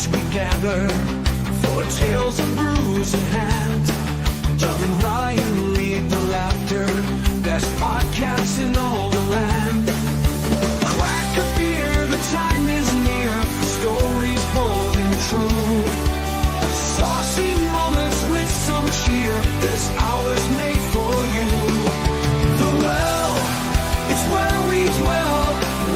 hearts we gather for tales of bruise in hand. Doug and Ryan lead the laughter, best podcasts in all the land. Crack a beer, the time is near, stories bold and true. Saucy moments with some cheer, this hour's made for you. The Well, it's where we dwell,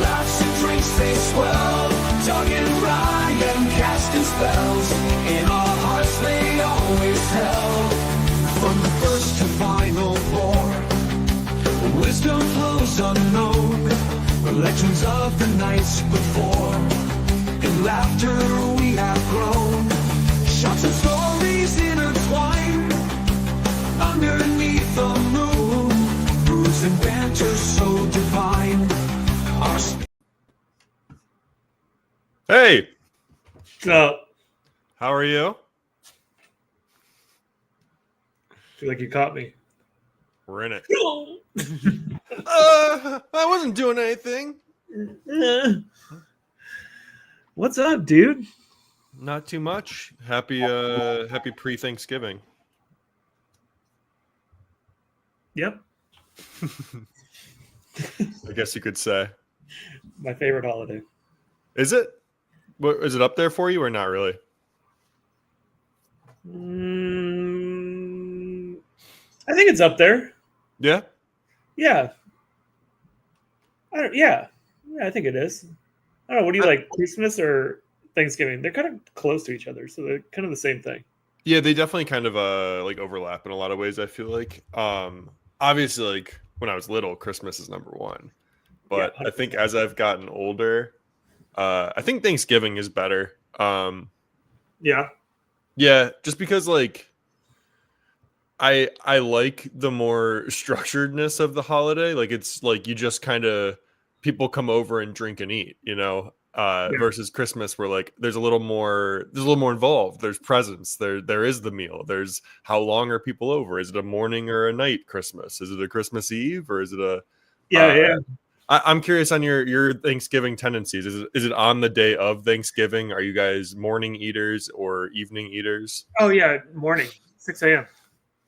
laughs and drinks they swell. Doug and Ryan casting spells, in our hearts they always held. From the first to final pour, wisdom flows unknown, legends of the nights before. In laughter we have grown, shots and stories intertwined, underneath the moon, bruise and banter so divine. Hey, What's up? how are you? Feel like you caught me. We're in it. I wasn't doing anything. What's up, dude? Not too much. Happy pre-Thanksgiving. Yep. I guess you could say. My favorite holiday. Is it? What, is it up there for you or not really? I think it's up there. Yeah. Yeah. Yeah, I think it is. I don't know. What do you like, Christmas or Thanksgiving? They're kind of close to each other, so they're kind of the same thing. Yeah, they definitely kind of like overlap in a lot of ways, I feel like. Obviously, like when I was little, Christmas is number one. But Yeah, I think as I've gotten older, I think Thanksgiving is better. Yeah. Yeah, just because like I like the more structuredness of the holiday. Like it's like you just kind of people come over and drink and eat, you know, versus Christmas where like there's a little more involved. There's presents, there is the meal. There's how long are people over? Is it a morning or a night Christmas? Is it a Christmas Eve or is it a Yeah. I'm curious on your Thanksgiving tendencies. Is it on the day of Thanksgiving? Are you guys morning eaters or evening eaters? Oh, yeah. Morning, 6 a.m.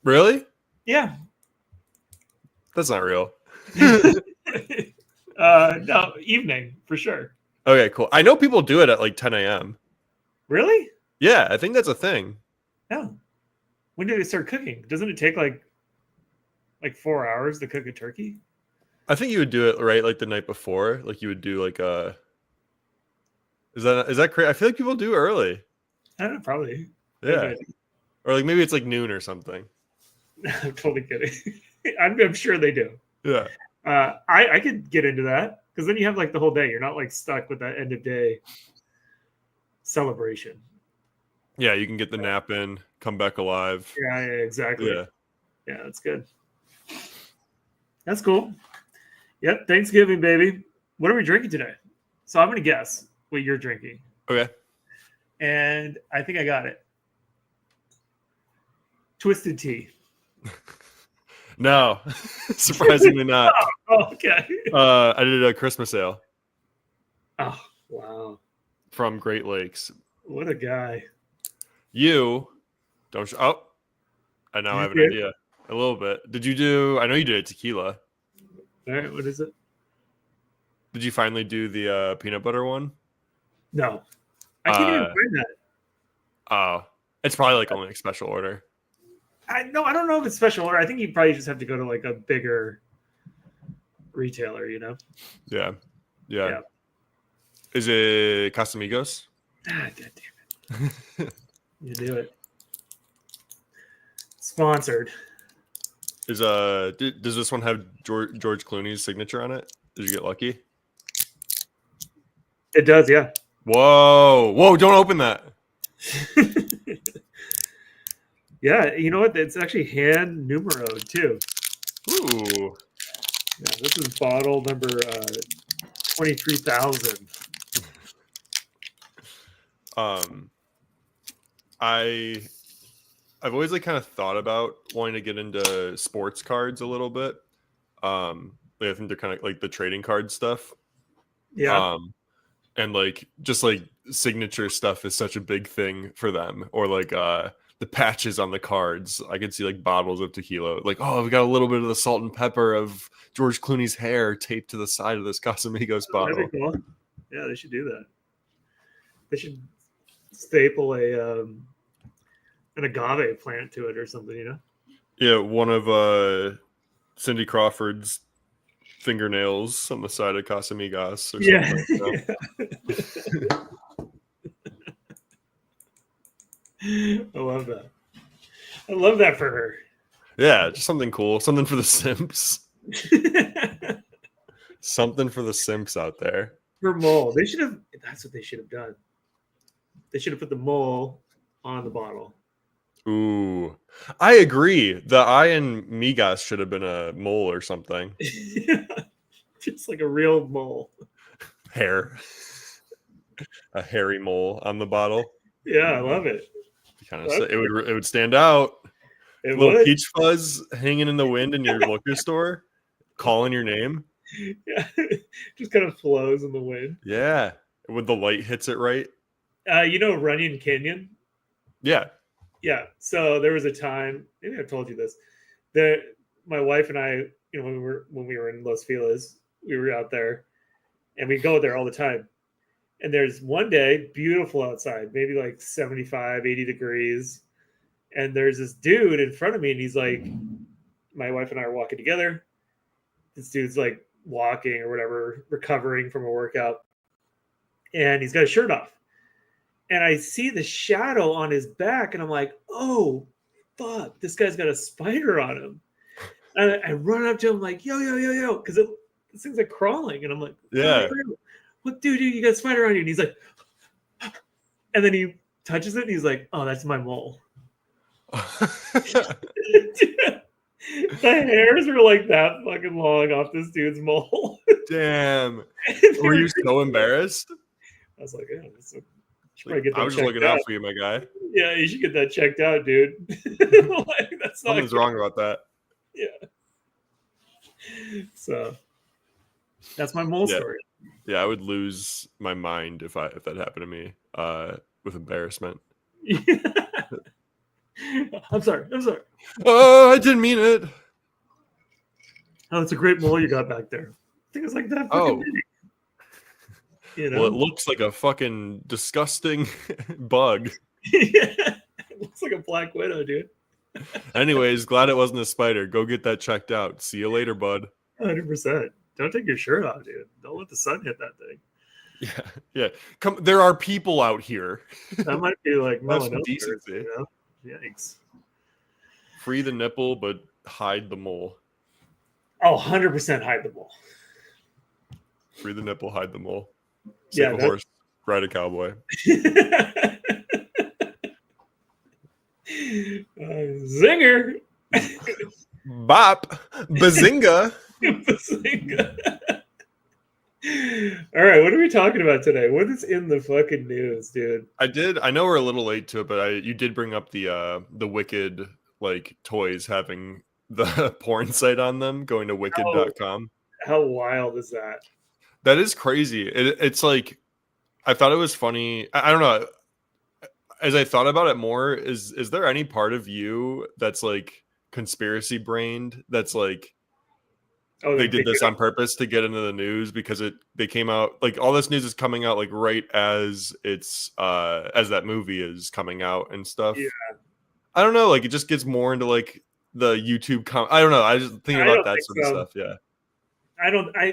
Really? Yeah. That's not real. No, evening for sure. Okay, cool. I know people do it at like 10 a.m. Really? Yeah, I think that's a thing. No. When do they start cooking? Doesn't it take like 4 hours to cook a turkey? I think you would do it right like the night before. Like you would do like a. Is that crazy? I feel like people do early. I don't know, probably. Yeah. Or like maybe it's like noon or something. I'm totally kidding. I'm sure they do. Yeah. I could get into that because then you have like the whole day. You're not like stuck with that end of day celebration. Yeah, you can get the nap in, come back alive. Yeah, exactly. Yeah. Yeah, that's good. That's cool. Yep, Thanksgiving, baby. What are we drinking today? So I'm going to guess what you're drinking. Okay. And I think I got it. Twisted tea. No, surprisingly not. Oh, okay. I did a Christmas ale Oh, wow. from Great Lakes. What a guy. You don't. I now have an idea. A little bit. Did you do? I know you did a tequila. All right, what is it? Did you finally do the peanut butter one? No. I can't even find that. Oh, it's probably like only a special order. I don't know if it's special order. I think you probably just have to go to like a bigger retailer, you know? Yeah. Is it Casamigos? Ah, God damn it. You do it. Sponsored. Does this one have George Clooney's signature on it? Did you get lucky? It does, yeah. Whoa, don't open that. Yeah, you know what? It's actually hand numeroed too. Ooh. Yeah, this is bottle number 23,000. I've always like kind of thought about wanting to get into sports cards a little bit. Like I think they're kind of like the trading card stuff. Yeah. and like just like signature stuff is such a big thing for them, or like the patches on the cards. I could see like bottles of tequila, like, oh, we got a little bit of the salt and pepper of George Clooney's hair taped to the side of this Casamigos bottle. That'd be cool. Yeah, they should do that. They should staple an agave plant to it or something, you know? Yeah, one of Cindy Crawford's fingernails on the side of Casamigos or something. Yeah. I love that. I love that for her. Yeah, just something cool. Something for the simps. Something for the simps out there. Her mole. They should have. That's what they should have done. They should have put the mole on the bottle. Ooh, I agree. The eye and migas should have been a mole or something. Yeah. Just like a real mole. Hair. A hairy mole on the bottle. Yeah, I love it. Kind of, it would stand out. It Little would. peach fuzz hanging in the wind in your liquor store, calling your name. Yeah, just kind of flows in the wind. Yeah, when the light hits it right. You know Runyon Canyon? Yeah. Yeah. So there was a time, maybe I told you this, that my wife and I, you know, when we were in Los Feliz, we were out there, and we go there all the time. And there's one day, beautiful outside, maybe like 75, 80 degrees. And there's this dude in front of me, and he's like, my wife and I are walking together. This dude's like walking or whatever, recovering from a workout. And he's got his shirt off. And I see the shadow on his back, and I'm like, oh, fuck, this guy's got a spider on him. And I run up to him like, yo, because this thing's like crawling. And I'm like, Yeah. What, dude, you got a spider on you? And he's like, and then he touches it, and he's like, oh, that's my mole. The hairs were like that fucking long off this dude's mole. Damn. Were you so embarrassed? I was like, yeah, I was just looking out for you, my guy. Yeah, you should get that checked out, dude. Like, that's Something's wrong about that. Yeah. So that's my mole story. Yeah, I would lose my mind if that happened to me with embarrassment. Yeah. I'm sorry. Oh, I didn't mean it. Oh, it's a great mole you got back there. I think it's like that fucking big. You know? Well, it looks like a fucking disgusting bug. Yeah. It looks like a black widow, dude. Anyways, glad it wasn't a spider. Go get that checked out. See you later, bud. 100%. Don't take your shirt off, dude. Don't let the sun hit that thing. Yeah. Come, there are people out here. That might be like Have some melanoma. decency. You know? Yikes. Free the nipple, but hide the mole. Oh, 100% hide the mole. Free the nipple, hide the mole. Save a horse, ride a cowboy. Zinger. Bop. Bazinga. Bazinga. All right, what are we talking about today? What is in the fucking news, dude? I know we're a little late to it, but you did bring up the Wicked like toys having the porn site on them, going to wicked.com. How wild is that? That is crazy. It's like, I thought it was funny. I don't know. As I thought about it more, is there any part of you that's like conspiracy brained that's like, oh, they did this on purpose to get into the news because they came out, like all this news is coming out like right as it's as that movie is coming out and stuff. Yeah. I don't know, like it just gets more into like the YouTube I don't know. I just think about that sort of stuff. Yeah.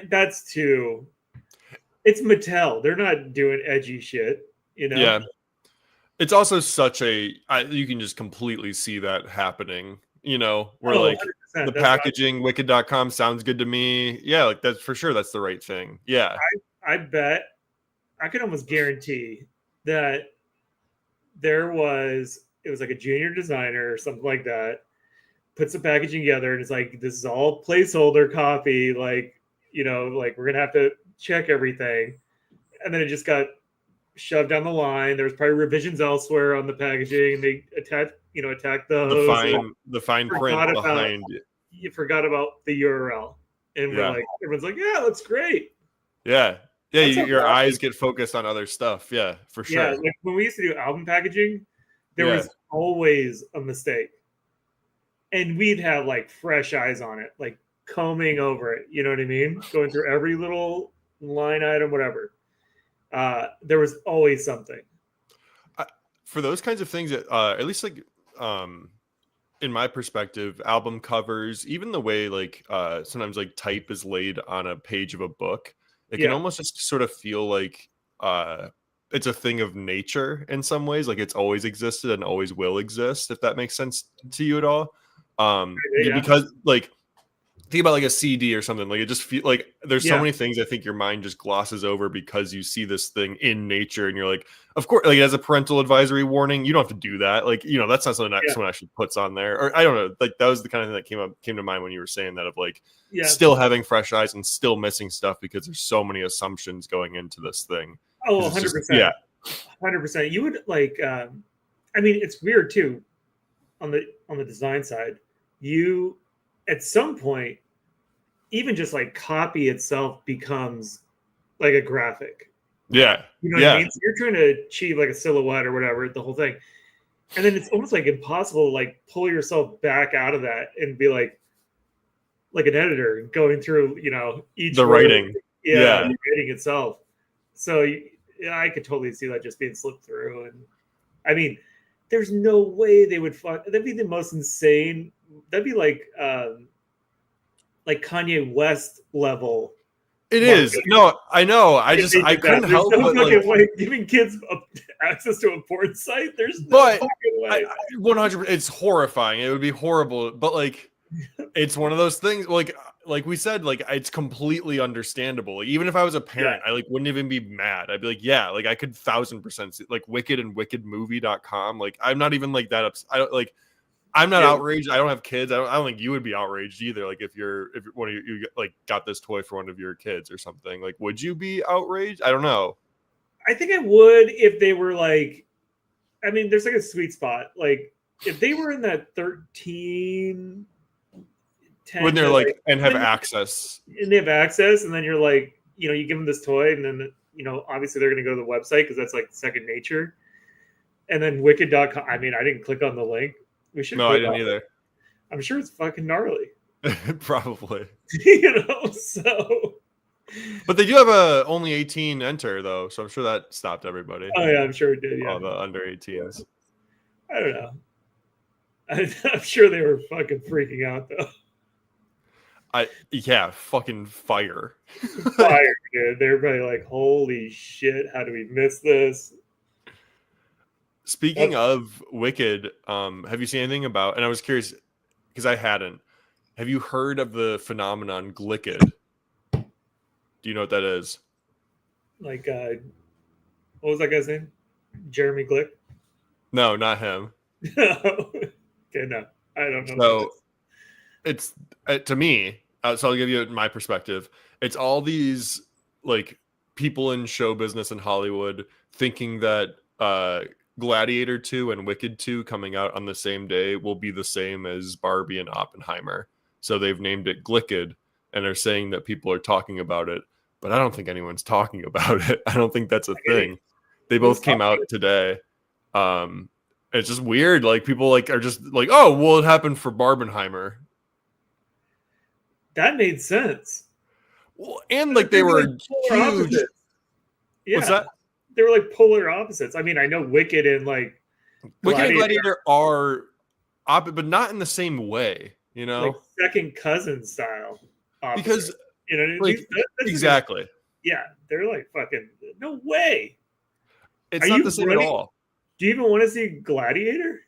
That's too, it's Mattel. They're not doing edgy shit, you know? Yeah. It's also such you can just completely see that happening, you know, where like the packaging, wicked.com sounds good to me. Yeah, like that's for sure. That's the right thing. Yeah. I bet I can almost guarantee that it was like a junior designer or something like that, puts the packaging together and it's like, this is all placeholder copy. Like, you know, like we're going to have to check everything. And then it just got shoved down the line. There was probably revisions elsewhere on the packaging, and they attacked the fine print behind it. You forgot about the URL, and we're like, everyone's like, yeah, looks great. Yeah, Yeah, That's how your bad- eyes get focused on other stuff. Yeah, for Yeah, sure. like when we used to do album packaging, there Yeah. was always a mistake, and we'd have like fresh eyes on it, like combing over it. You know what I mean? Going through every little line item, whatever. There was always something. For those kinds of things, at least like um, in my perspective, album covers, even the way like sometimes like type is laid on a page of a book, it can Yeah, almost just sort of feel like it's a thing of nature in some ways, like it's always existed and always will exist, if that makes sense to you at all. yeah, Because like think about like a CD or something, like it just feel like there's so yeah, many things I think your mind just glosses over because you see this thing in nature and you're like, of course, like as a parental advisory warning, you don't have to do that. Like, you know, that's not something that yeah, someone actually puts on there. Or I don't know, like that was the kind of thing that came to mind when you were saying that, of like yeah. still having fresh eyes and still missing stuff because there's so many assumptions going into this thing. Oh, 'Cause it's 100%. yeah, 100%. You would like I mean, it's weird too on the design side. You at some point even just like copy itself becomes like a graphic. yeah, You know what I mean? So you're trying to achieve like a silhouette or whatever, the whole thing. And then it's almost like impossible to like pull yourself back out of that and be like an editor going through, you know, each the word. writing. Yeah, Yeah. the writing itself. So yeah, I could totally see that just being slipped through. And I mean, there's no way they would fuck. That'd be the most insane. That'd be like Kanye West level. It is. marketing No, I know. if they I did that. couldn't There's help no but fucking like, way giving kids access to a porn site. There's no but fucking way. 100, it's horrifying. It would be horrible, but like it's one of those things like we said, like it's completely understandable. Like, even if I was a parent, I like wouldn't even be mad. I'd be like, yeah, like I could 1000% see, like Wicked and wickedmovie.com. Like I'm not even like that I don't like I'm not Yeah. outraged. I don't have kids. I don't think you would be outraged either. Like if one of you like got this toy for one of your kids or something, like would you be outraged? I don't know. I think I would if they were like, I mean, there's like a sweet spot. Like if they were in that 13, 10, When they're to, like and have when- access. and they have access, and then you're like, you know, you give them this toy, and then, you know, obviously they're going to go to the website because that's like second nature. And then wicked.com. I mean, I didn't click on the link. We should. No, I click didn't on it. either. I'm sure it's fucking gnarly. Probably. You know, so. But they do have a only 18 enter though, so I'm sure that stopped everybody. Oh yeah, I'm sure it did. Yeah, All the under 18s. I don't know. I'm sure they were fucking freaking out though. Yeah, fucking fire. Fire, dude. They're probably like, "Holy shit! How do we miss this?" Speaking of Wicked, have you seen anything about? And I was curious because I hadn't. Have you heard of the phenomenon Glicked? Do you know what that is? Like, what was that guy's name? Jeremy Glick. No, not him. Okay, no, I don't know. So it's to me. So I'll give you my perspective. It's all these like people in show business in Hollywood thinking that Gladiator 2 and Wicked 2 coming out on the same day will be the same as Barbie and Oppenheimer. So they've named it Glicked and are saying that people are talking about it, but I don't think anyone's talking about it. I don't think that's a thing. They both came out today. It's just weird. Like people like are just like, oh, well, it happened for Barbenheimer. That made sense. Well, and like they were polar huge. opposites. Yeah, What's that? they were like polar opposites. I mean, I know Wicked and like Wicked and Gladiator are but not in the same way, you know? like second cousin style. Opposite. Because you know, like, exactly. Yeah, they're like fucking no way. It's Are not you the same really- at all. Do you even want to see Gladiator?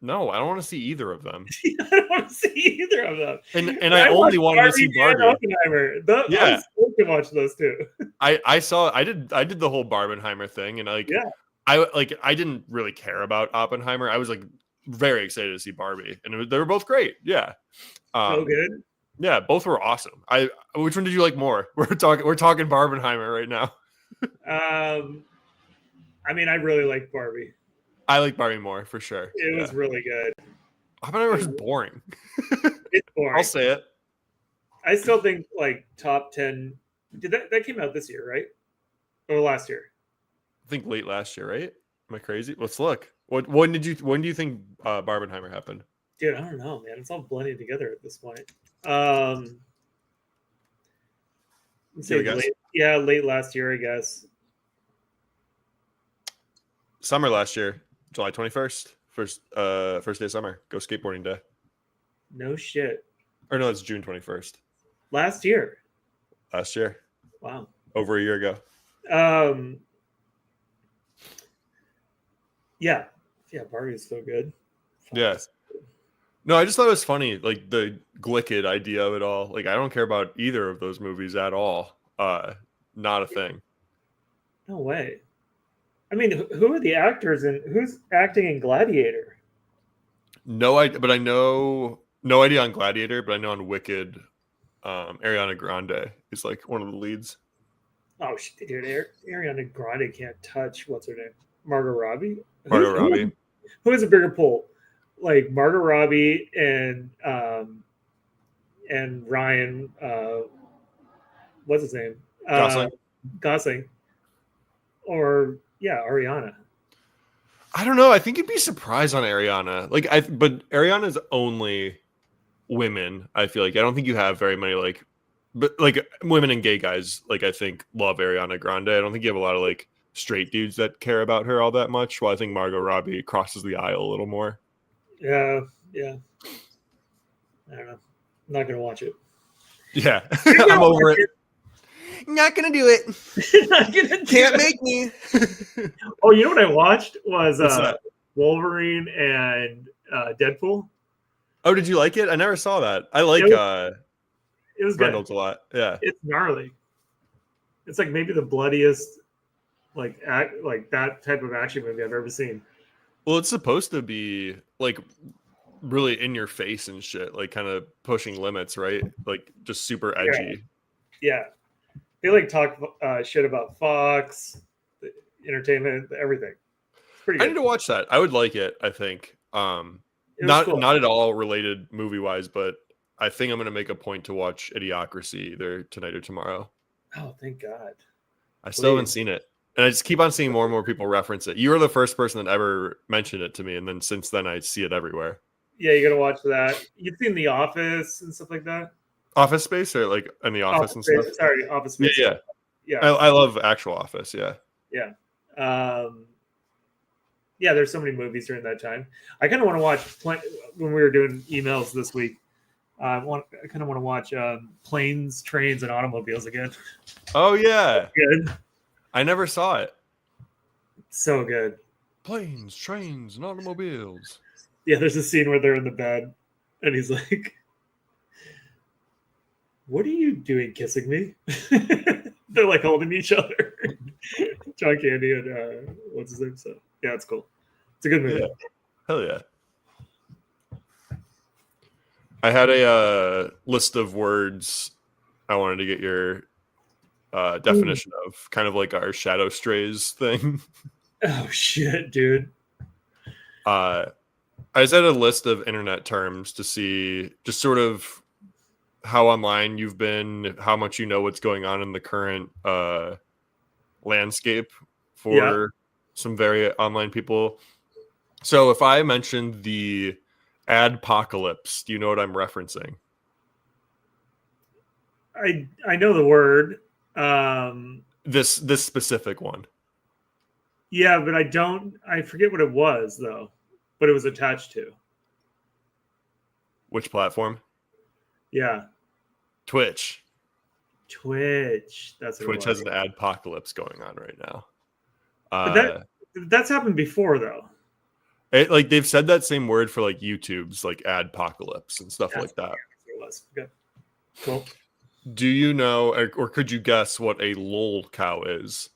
No, I don't want to see either of them. I don't want to see either of them. And I only wanted to see Barbie. And Oppenheimer. Yeah. I was supposed to watch those two. I did the whole Barbenheimer thing, and like Yeah. I didn't really care about Oppenheimer. I was like very excited to see Barbie, and they were both great. Yeah, So good. yeah, both were awesome. Which one did you like more? We're talking Barbenheimer right now. I mean, I really liked Barbie. I like Barbie more for sure. It was really good. Oppenheimer was boring. It's boring. I'll say it. I still think like top 10. Did that came out this year, right? Or last year? I think late last year, right? Am I crazy? Let's look. When do you think Barbenheimer happened? Dude, I don't know, man. It's all blending together at this point. Let's Do you say have a guess? late last year, I guess. Summer last year, July 21st. First day of summer. Go skateboarding day. No shit. Or no, it's June 21st. Last year. Last year. Wow. Over a year ago. Yeah. Yeah, Barbie is so good. Yeah. No, I just thought it was funny, like the Glicked idea of it all. Like, I don't care about either of those movies at all. Not a thing. No way. I mean, who are the actors and who's acting in Gladiator? No idea, but I know no idea on Gladiator, but I know on Wicked, Ariana Grande is like one of the leads. Oh shit, dude! Ariana Grande can't touch what's her name, Margot Robbie. Margot Robbie. Who is a bigger pull, like Margot Robbie and Ryan? What's his name? Gosling. Gosling. Or yeah, Ariana. I don't know. I think you'd be surprised on Ariana. But Ariana's only women. I feel like I don't think you have very many but women and gay guys. Like I think love Ariana Grande. I don't think you have a lot of like straight dudes that care about her all that much. Well, I think Margot Robbie crosses the aisle a little more. Yeah. I don't know. I'm not gonna watch it. Yeah, I'm over it. Not gonna do it. Not gonna Can't make me. Oh, you know what I watched was What's that? Wolverine and Deadpool. Oh, did you like it? I never saw that. I like It was good. Reynolds a lot. Yeah. It's gnarly. It's like maybe the bloodiest like that type of action movie I've ever seen. Well, it's supposed to be like really in your face and shit, like kind of pushing limits, right? Like just super edgy. Yeah. They like talk shit about Fox, the entertainment, everything. It's pretty good. I need to watch that. I would like it, I think. It was Not cool. not at all related movie wise, but I think I'm gonna make a point to watch Idiocracy either tonight or tomorrow. Oh, thank God. I still haven't seen it. And I just keep on seeing more and more people reference it. You were the first person that ever mentioned it to me, and then since then I see it everywhere. Yeah, you gotta watch that. You've seen The Office and stuff like that? Office Space or like in the office and stuff? Sorry, Office Space. Yeah. Yeah. I love actual Office, yeah. Yeah. Yeah, there's so many movies during that time. I kind of want to watch when we were doing emails this week. I kind of want to watch Planes, Trains, and Automobiles again. Oh yeah. Good. I never saw it. So good. Planes, trains, and automobiles. Yeah, there's a scene where they're in the bed and he's like, "What are you doing kissing me?" They're like holding each other. John Candy and what's his name? So yeah, it's cool. It's a good movie. Yeah. Hell yeah. I had a list of words I wanted to get your definition of, kind of like our Shadow Strays thing. Oh shit, dude. I just had a list of internet terms to see just sort of how online you've been, how much you know what's going on in the current landscape for some very online people. So if I mentioned the adpocalypse, do you know what I'm referencing? I know the word. This specific one. Yeah, but I forget what it was though. But it was attached to. Which platform? Yeah. Twitch. That's what Twitch it was. has an adpocalypse going on right now. But that's happened before though. Like they've said that same word for like YouTube's like adpocalypse and stuff like that. It was. Okay. Cool. Do you know, or could you guess what a lol cow is?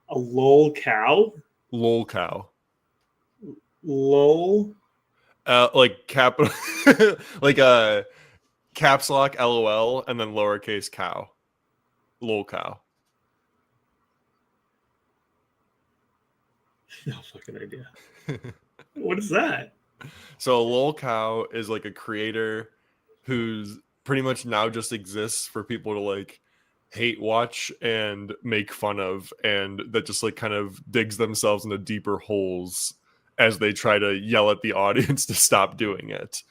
A lol cow? Lol cow. Lol? Like capital, like a caps lock LOL and then lowercase cow. Lol cow. No fucking idea. What is that? So a lol cow is like a creator who's pretty much now just exists for people to like hate watch and make fun of, and that just like kind of digs themselves into deeper holes as they try to yell at the audience to stop doing it.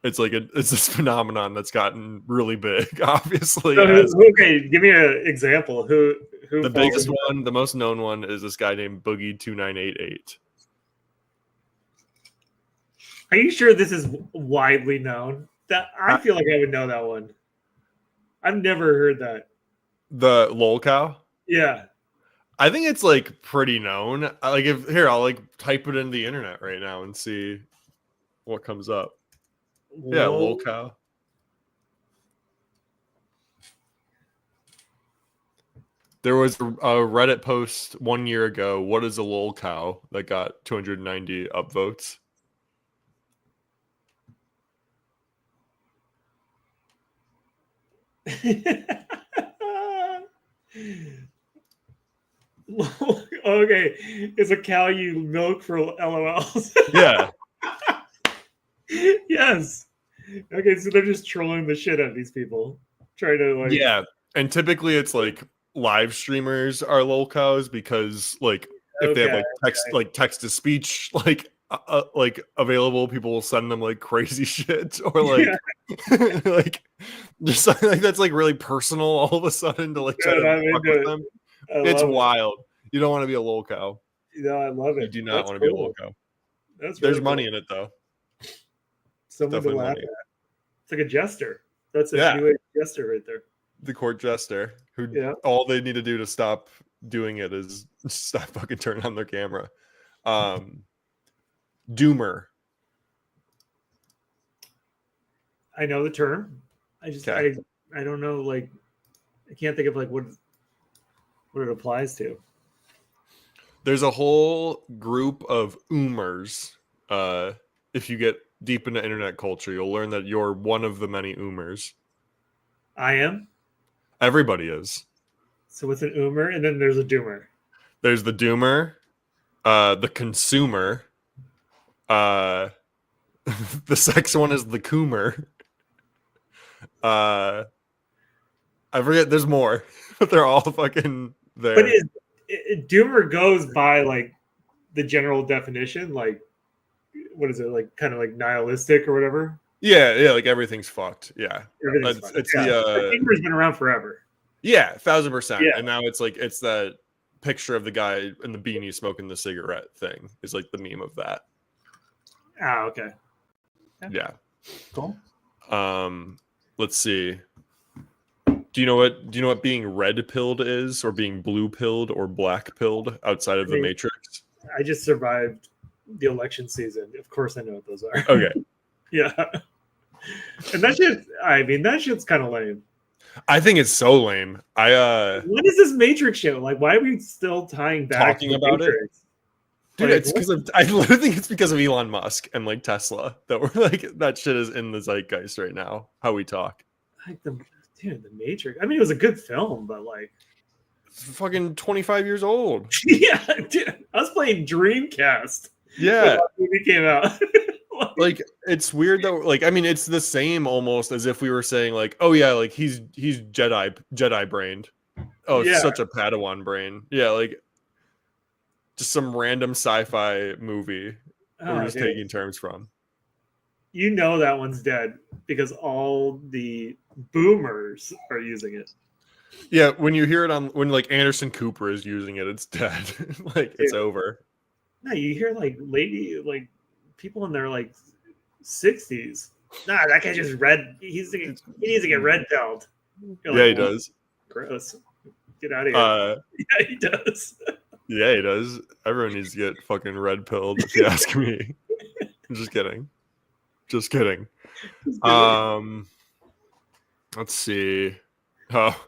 It's like it's this phenomenon that's gotten really big, obviously. So okay, give me an example. Who The biggest one, the most known one, is this guy named Boogie2988. Are you sure this is widely known? That I feel like I would know that one. I've never heard that. The lol cow? Yeah. I think it's like pretty known. Like if here, I'll like type it into the internet right now and see what comes up. Yeah, lol cow. There was a Reddit post 1 year ago. What is a lol cow? That got 290 upvotes. Okay, it's a cow you milk for LOLs. Yeah. Yes. Okay, so they're just trolling the shit out of these people, trying to like. Yeah, and typically it's like live streamers are lol cows because like if they have like text to speech like available, people will send them like crazy shit or like like just something like that's like really personal all of a sudden to like try to fuck with them. It's wild. You don't want to be a lol cow. No, I love it. You do not want to be a lol cow. There's money in it though. Someone to laugh at. It's like a jester. That's a new age jester right there. The court jester who all they need to do to stop doing it is stop fucking turning on their camera. Doomer. I know the term. I just I don't know, like I can't think of like what it applies to. There's a whole group of oomers. If you get deep into internet culture, you'll learn that you're one of the many oomers. I am? Everybody is. So what's an oomer? And then there's a doomer. There's the doomer, the consumer, the sex one is the coomer. I forget, there's more, but they're all fucking there. But doomer goes by like the general definition, like what is it, like kind of like nihilistic or whatever? Yeah, like everything's fucked. Yeah. It's the doomer's been around forever. Yeah, 1000%. Yeah. And now it's like it's that picture of the guy in the beanie smoking the cigarette thing is like the meme of that. Ah, okay. Yeah. Cool. Let's see. Do you know what being red pilled is, or being blue pilled or black pilled outside of the Matrix? I just survived the election season. Of course I know what those are. Okay. Yeah. And that shit's kind of lame. I think it's so lame. What is this Matrix show? Like, why are we still tying back talking about Matrix? It? Dude, like, it's because I literally think it's because of Elon Musk and like Tesla that we're like that shit is in the zeitgeist right now. How we talk. Like the Matrix. I mean, it was a good film, but like it's fucking 25 years old. Yeah, dude, I was playing Dreamcast. Yeah, when that movie came out. Like it's weird though. Like I mean, it's the same almost as if we were saying like, oh yeah, like he's Jedi brained. Oh, it's such a Padawan brain. Yeah, like just some random sci-fi movie we're just taking terms from. You know that one's dead because all the boomers are using it. Yeah, when you hear it when like Anderson Cooper is using it, it's dead. Like it's over. No, you hear like people in their like 60s. Nah, that guy just he needs to get red pilled. Yeah, he does. Gross. Get out of here. Yeah, he does. Yeah, he does. Everyone needs to get fucking red pilled, if you ask me. I'm just kidding. Just kidding. Let's see. Oh,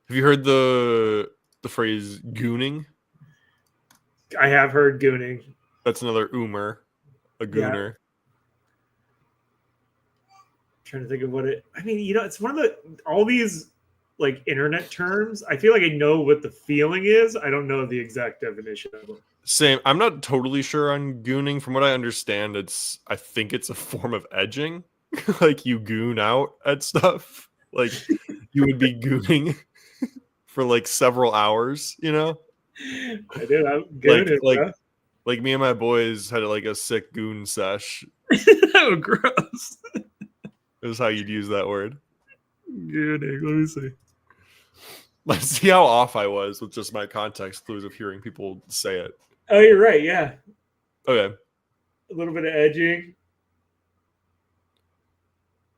have you heard the phrase gooning? I have heard gooning. That's another oomer, a gooner. Yeah. Trying to think of what it. I mean, it's one of all these like internet terms. I feel like I know what the feeling is. I don't know the exact definition of them. Same. I'm not totally sure on gooning. From what I understand, I think it's a form of edging. Like you goon out at stuff. Like you would be gooning for like several hours, you know? I did. I'm good, bro. Like me and my boys had like a sick goon sesh. Oh, gross. Is how you'd use that word. Gooning. Let me see. Let's see how off I was with just my context clues of hearing people say it. Oh, you're right. Yeah. Okay. A little bit of edging.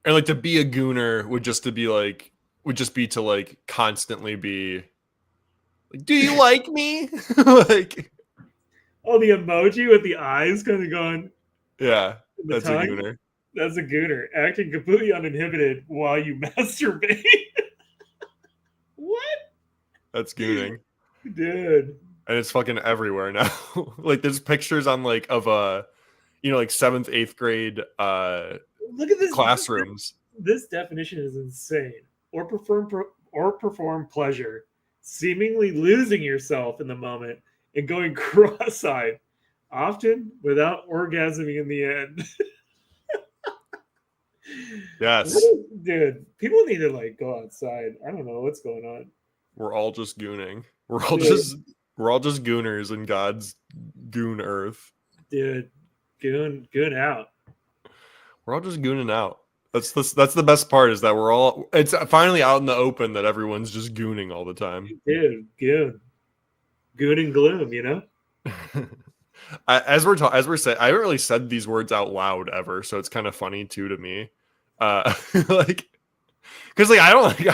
And like to be a gooner would just be to like constantly be like, do you like me? Like, Oh, the emoji with the eyes kind of going. yeah, The that's tongue? a gooner. That's a gooner. Acting completely uninhibited while you masturbate. What? That's gooning. Dude. And it's fucking everywhere now. Like there's pictures on like of like 7th, 8th grade Look at this classrooms. This definition is insane. Or perform pleasure, seemingly losing yourself in the moment and going cross-eyed, often without orgasming in the end. Yes. Dude, people need to like go outside. I don't know what's going on. We're all just gooning. We're all just gooners in God's goon earth. Dude, goon out. We're all just gooning out. That's the best part is that it's finally out in the open that everyone's just gooning all the time. Dude, goon and gloom, you know? As we're saying, I haven't really said these words out loud ever, so it's kind of funny too to me. Like, because like I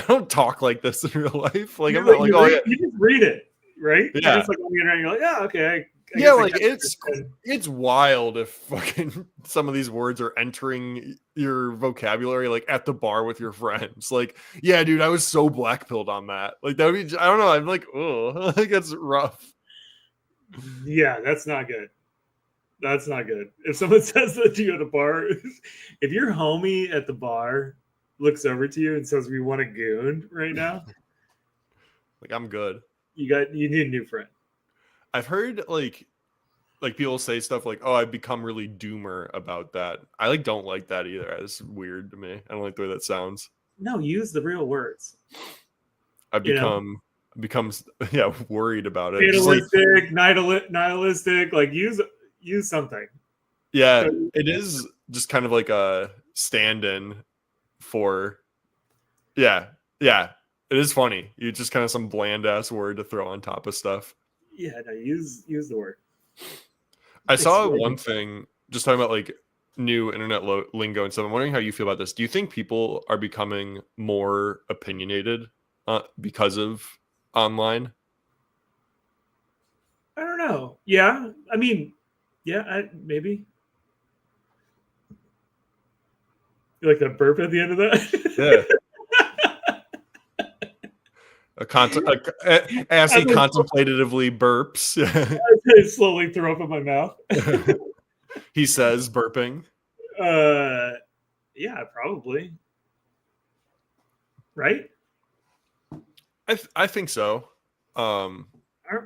don't talk like this in real life. Like I'm not like, oh yeah, you just read it, right? Yeah. You're just like on the internet, you're like, yeah, okay. Yeah, like it's wild if fucking some of these words are entering your vocabulary like at the bar with your friends. Like, yeah, dude, I was so black-pilled on that. Like that would be, I don't know, I'm like, oh, like it's rough. Yeah, that's not good. That's not good. If someone says that to you at a bar, if your homie at the bar looks over to you and says, "We want a goon right now," like I'm good. You need a new friend. I've heard like people say stuff like, "Oh, I've become really doomer about that." I like don't like that either. It's weird to me. I don't like the way that sounds. No, use the real words. I've become worried about it. Fatalistic, nihilistic. Like use something. Yeah, it is just kind of like a stand-in for. Yeah. It is funny. You just kind of some bland ass word to throw on top of stuff. Yeah, no, use the word. I saw one thing just talking about like new internet lingo and stuff. I'm wondering how you feel about this. Do you think people are becoming more opinionated because of online? I don't know. Yeah, I mean, maybe. You like that burp at the end of that? Yeah. As he contemplatively burps. I slowly throw up in my mouth. He says burping. Yeah, probably. Right? I think so.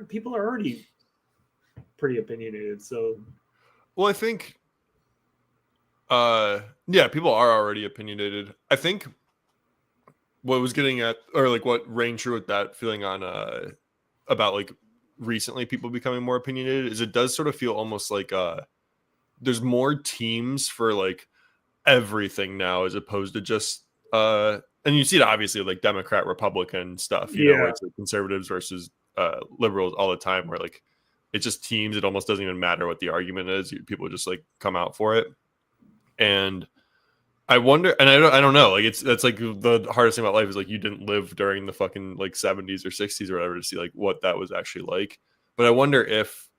People are already pretty opinionated, so. Well, I think people are already opinionated. I think what was getting at, or like what rang true with that feeling on about like recently people becoming more opinionated is it does sort of feel almost like there's more teams for like everything now as opposed to just and you see it obviously like Democrat Republican stuff, you know, where it's like conservatives versus liberals all the time, where like it's just teams. It almost doesn't even matter what the argument is. People just like come out for it. And I wonder, and I don't know, like that's like the hardest thing about life is like you didn't live during the fucking like 70s or 60s or whatever to see like what that was actually like. But I wonder if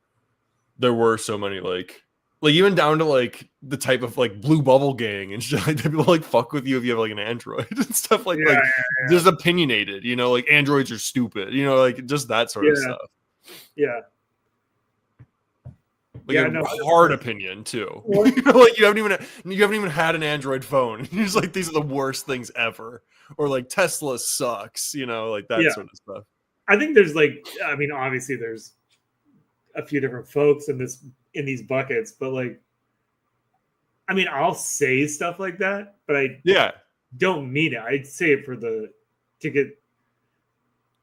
there were so many like even down to like the type of like blue bubble gang and shit like that, people like fuck with you if you have like an Android and stuff like just opinionated, you know, like androids are stupid, you know, like just that sort of stuff. Yeah. Like hard opinion too. You know, like you haven't even had an Android phone. You're just like, these are the worst things ever. Or like Tesla sucks, you know, like that sort of stuff. I think there's like, I mean, obviously there's a few different folks in these buckets, but like, I mean, I'll say stuff like that, but don't mean it. I'd say it for the to get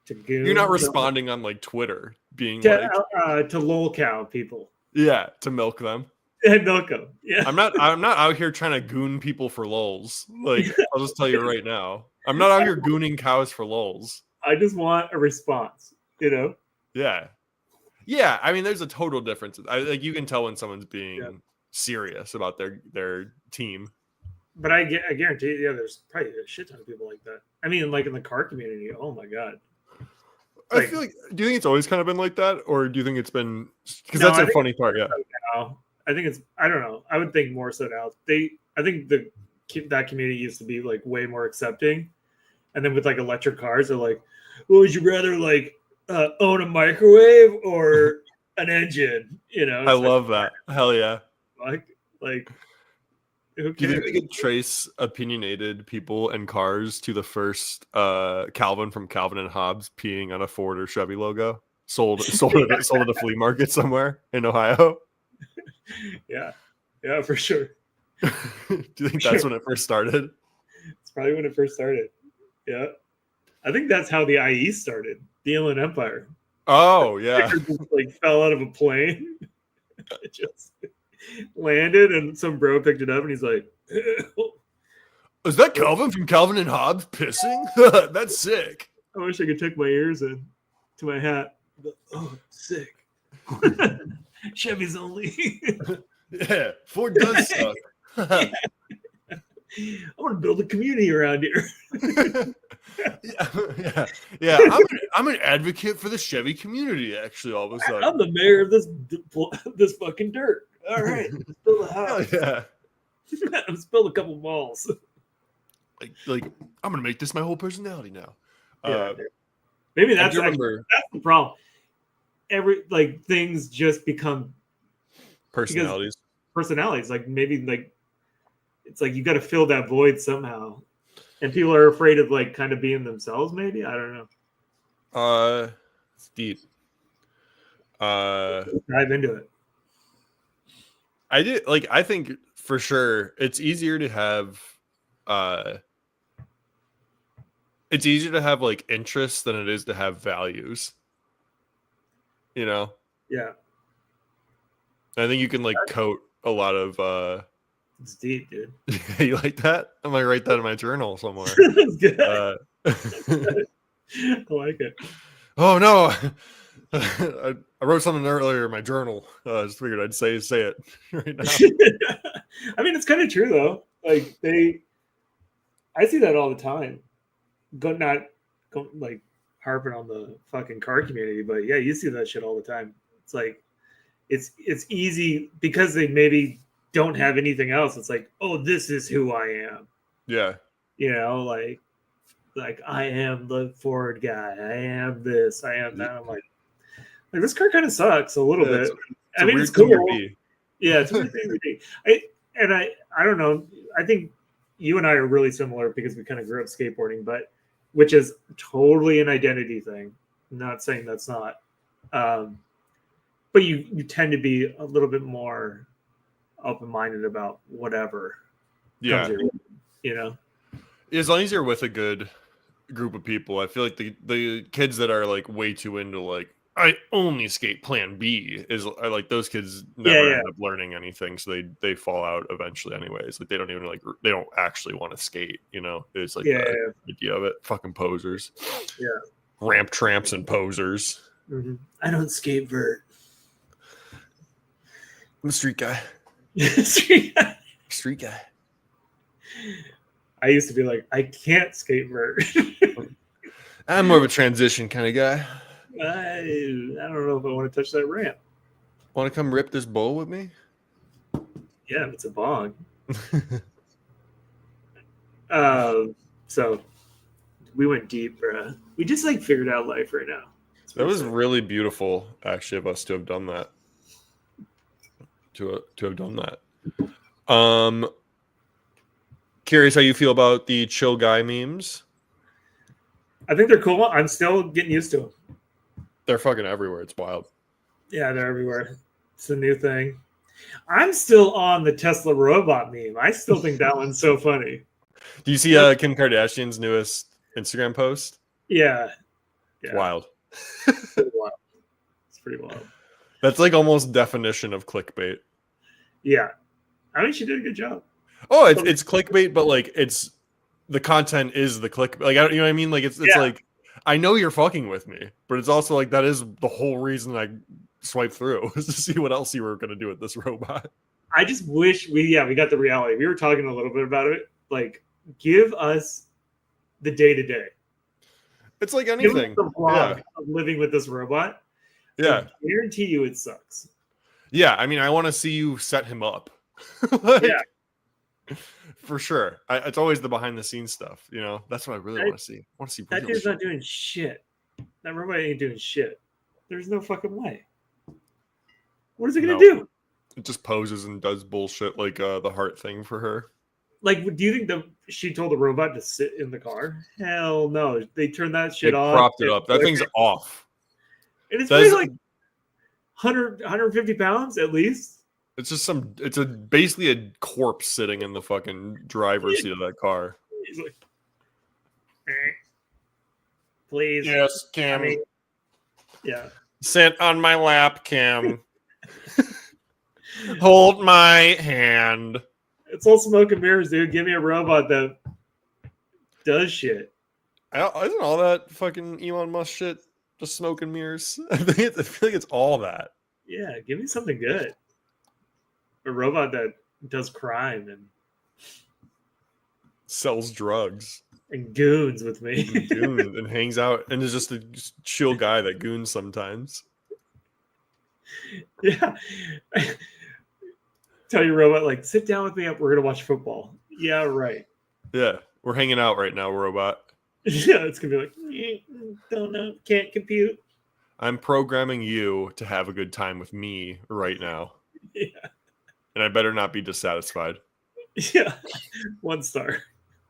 to goon. You're not responding on like Twitter, being to, like, to lolcow people yeah, to milk them. and milk them. Yeah, I'm not out here trying to goon people for lols. Like, I'll just tell you right now, I'm not out here gooning cows for lols. I just want a response. You know. Yeah. I mean, there's a total difference. Like, you can tell when someone's being serious about their team. But I guarantee, yeah, there's probably a shit ton of people like that. I mean, like in the car community. Oh my god. I feel like. Do you think it's always kind of been like that, or do you think it's been? Because No, that's I a think funny part. Yeah. now. I think it's. I don't know. I would think more so now. I think that community used to be like way more accepting, and then with like electric cars, they're like, well, would you rather like own a microwave or an engine? You know. I love that. Hell yeah. Like. Who Do you think cares? we could trace opinionated people and cars to the first Calvin from Calvin and Hobbes peeing on a Ford or Chevy logo sold at a flea market somewhere in Ohio? Yeah, for sure. Do you think that's when it first started? It's probably when it first started. Yeah, I think that's how the IE started. The Inland Empire. Oh yeah. Just, like fell out of a plane. It just landed, and some bro picked it up, and he's like, Is that Calvin from Calvin and Hobbes pissing? That's sick. I wish I could tuck my ears in to my hat. Oh, sick. Chevy's only. Yeah, Ford does suck. I want to build a community around here. Yeah. I'm an advocate for the Chevy community. Actually, all of a sudden, I'm the mayor of this fucking dirt. All right, let's build a house. yeah. Let's build a couple malls. Like I'm gonna make this my whole personality now. Maybe that's that's the problem. Things just become personalities. Like maybe like it's like you got to fill that void somehow, and people are afraid of like kind of being themselves. Maybe I don't know. It's deep. Dive into it. I think for sure it's easier to have like interests than it is to have values. You know? Yeah. I think you can like coat a lot of It's deep, dude. You like that? I might write that in my journal somewhere. That's good. I like it. Oh no. I wrote something earlier in my journal. Just figured I'd say it right now. I mean, it's kind of true though. Like I see that all the time. Not like harping on the fucking car community, but yeah, you see that shit all the time. It's like it's easy because they maybe don't have anything else. It's like, oh, this is who I am. Yeah. You know, like I am the Ford guy. I am this. I am that. I'm like this car kind of sucks a little bit. I mean, it's cool. Yeah, it's a weird thing to be. I don't know. I think you and I are really similar because we kind of grew up skateboarding, but which is totally an identity thing. I'm not saying that's not. But you tend to be a little bit more open-minded about whatever. Yeah. You know? As long as you're with a good group of people, I feel like the kids that are like way too into like, I only skate plan B are like those kids never end up learning anything. So they fall out eventually anyways. Like they don't actually want to skate, you know? It's like the idea of it. Fucking posers. Yeah. Ramp tramps and posers. Mm-hmm. I don't skate vert. I'm a street guy. Street guy. I used to be like, I can't skate vert. I'm more of a transition kind of guy. I don't know if I want to touch that ramp. Want to come rip this bowl with me? Yeah, it's a bong. So we went deep, bro. We just like figured out life right now. That was really beautiful, actually, of us to have done that. To have done that. Curious how you feel about the chill guy memes. I think they're cool. I'm still getting used to them. They're fucking everywhere. It's wild. Yeah, they're everywhere. It's a new thing. I'm still on the Tesla robot meme. I still think that one's so funny. Do you see Kim Kardashian's newest Instagram post? Yeah. It's wild. It's pretty wild. It's pretty wild. That's like almost definition of clickbait. Yeah. I mean, she did a good job. Oh, it's clickbait, but like it's the content is the click. Like, you know what I mean? Like it's like I know you're fucking with me, but it's also like that is the whole reason I swiped through is to see what else you were gonna do with this robot. I just wish we got the reality. We were talking a little bit about it. Like, give us the day to day. It's like anything. The vlog of living with this robot. Yeah. I guarantee you it sucks. Yeah, I mean, I want to see you set him up. For sure. It's always the behind the scenes stuff, you know. That's what I really want to see. I want to see that dude's not doing shit. That robot ain't doing shit. There's no fucking way. What is it gonna do? It just poses and does bullshit like the heart thing for her. Like, do you think she told the robot to sit in the car? Hell no. They turned that shit off. Propped it up. That thing's off. And it's weighing like 150 pounds at least. It's just basically a corpse sitting in the fucking driver's seat of that car. He's like, please. Yes, Cam. Yeah. Sit on my lap, Cam. Hold my hand. It's all smoke and mirrors, dude. Give me a robot that does shit. Isn't all that fucking Elon Musk shit just smoke and mirrors? I feel like it's all that. Yeah, give me something good. A robot that does crime and sells drugs and goons with me. And hangs out and is just a chill guy that goons sometimes. Yeah. Tell your robot, like, sit down with me up. We're going to watch football. Yeah, right. Yeah. We're hanging out right now, robot. Yeah, it's going to be like, don't know. Can't compute. I'm programming you to have a good time with me right now. Yeah. And I better not be dissatisfied. Yeah. 1 star.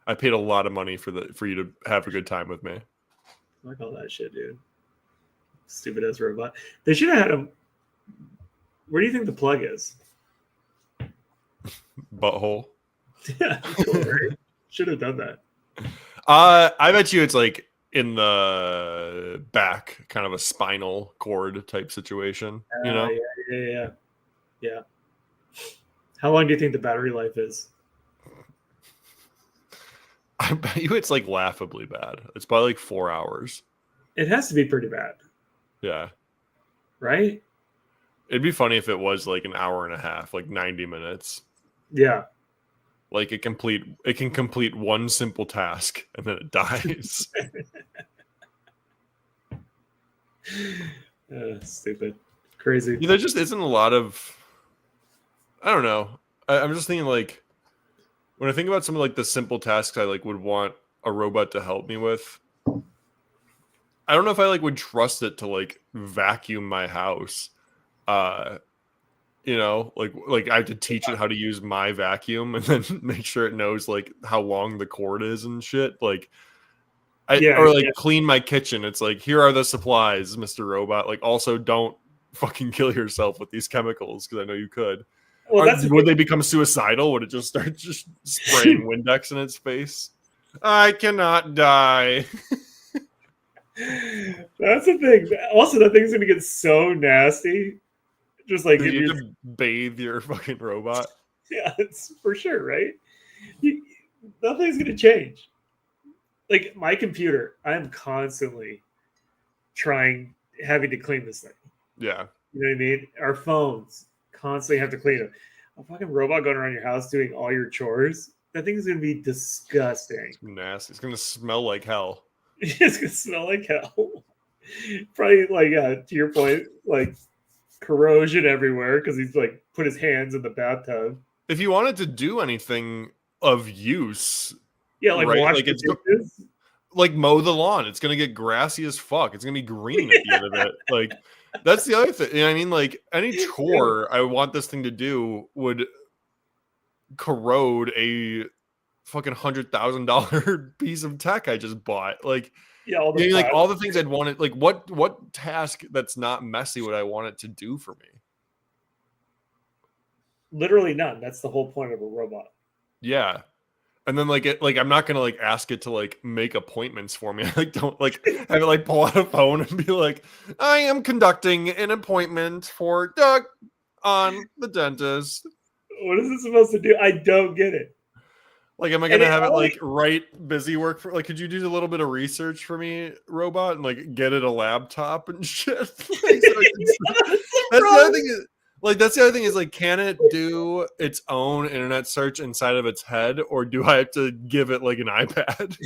I paid a lot of money for you to have a good time with me. Fuck all that shit, dude. Stupid ass robot. They should have had him. Where do you think the plug is? Butthole. Yeah. Should have done that. I bet you it's like in the back, kind of a spinal cord type situation. You know? Yeah. How long do you think the battery life is? I bet you it's like laughably bad. It's probably like 4 hours. It has to be pretty bad. Yeah. Right? It'd be funny if it was like an hour and a half, like 90 minutes. Yeah. Like it can complete one simple task and then it dies. Stupid. Crazy. Yeah, there just isn't a lot of, I don't know. I'm just thinking like when I think about some of like the simple tasks I like would want a robot to help me with. I don't know if I like would trust it to like vacuum my house. You know, like I have to teach it how to use my vacuum and then make sure it knows like how long the cord is and shit. Like clean my kitchen. It's like, here are the supplies, Mr. Robot. Like also don't fucking kill yourself with these chemicals because I know you could. Well, would they become suicidal? Would it just start just spraying Windex in its face? I cannot die. That's the thing. Also, that thing's gonna get so nasty. Just like you have to bathe your fucking robot. Yeah, it's for sure, right? Nothing's gonna change. Like my computer, I'm constantly having to clean this thing. Yeah. You know what I mean? Our phones constantly have to clean them. A fucking robot going around your house doing all your chores. That thing's gonna be disgusting. It's nasty. It's gonna smell like hell. It's gonna smell like hell. Probably like to your point, like corrosion everywhere because he's like put his hands in the bathtub. If you wanted to do anything of use, yeah, like wash the dishes. Like mow the lawn. It's gonna get grassy as fuck. It's gonna be green at the end of it. Like that's the other thing. You know what I mean? Like any chore I want this thing to do would corrode a fucking $100,000 piece of tech I just bought. Like, yeah, all the things I'd want it. Like, what task that's not messy would I want it to do for me? Literally none. That's the whole point of a robot. Yeah, And then I'm not gonna like ask it to like make appointments for me. I like don't like have it like pull out a phone and be like, I am conducting an appointment for Doug on the dentist. What is this supposed to do? I don't get it. Like, am I And gonna it have it always- like write busy work for like? Could you do a little bit of research for me, robot, and like get it a laptop and shit? Like, so that's the other thing. That's the other thing is like, can it do its own internet search inside of its head, or do I have to give it like an iPad?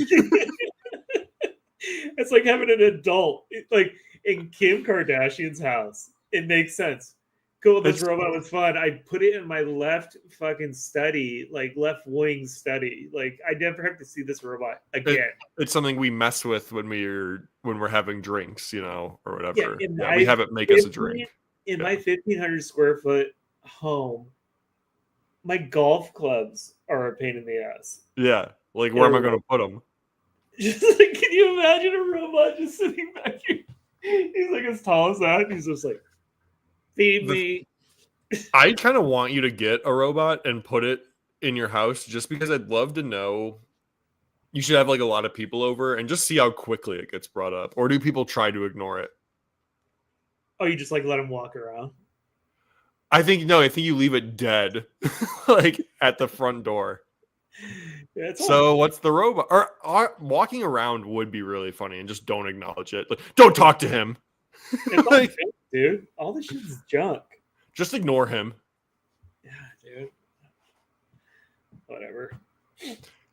It's like having an adult, like in Kim Kardashian's house. It makes sense. Cool, this robot was fun. I put it in my left fucking study, like left wing study. Like I never have to see this robot again. It's something we mess with when we're having drinks, you know, or whatever. Yeah, we have it make us a drink. In my 1,500 square foot home, my golf clubs are a pain in the ass. Yeah, like where am I going to put them? Just like, can you imagine a robot just sitting back here? He's like as tall as that. And he's just like, feed me. I kind of want you to get a robot and put it in your house just because I'd love to know. You should have like a lot of people over and just see how quickly it gets brought up. Or do people try to ignore it? Oh, you just like let him walk around? I think you leave it dead like at the front door. Yeah, so what's the robot? Or walking around would be really funny and just don't acknowledge it. Like, don't talk to him. It's all junk, dude. All this shit is junk. Just ignore him. Yeah, dude. Whatever.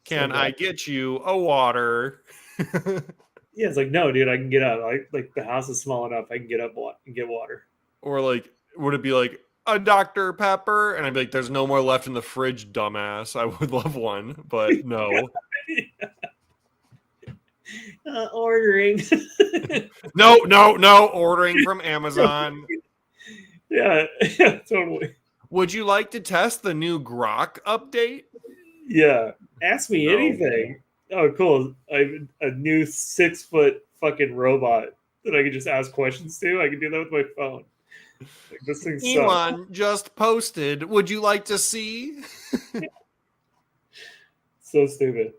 Can I get you a water? Yeah, it's like, no, dude, I can get up. Like the house is small enough. I can get up and get water. Or like, would it be like a Dr. Pepper? And I'd be like, there's no more left in the fridge, dumbass. I would love one, but no. Ordering. No. Ordering from Amazon. Yeah, totally. Would you like to test the new Grok update? Yeah. Ask me anything. Oh, cool. I have a new 6-foot fucking robot that I can just ask questions to. I can do that with my phone. Like, this thing sucks. Elon just posted. Would you like to see? So stupid.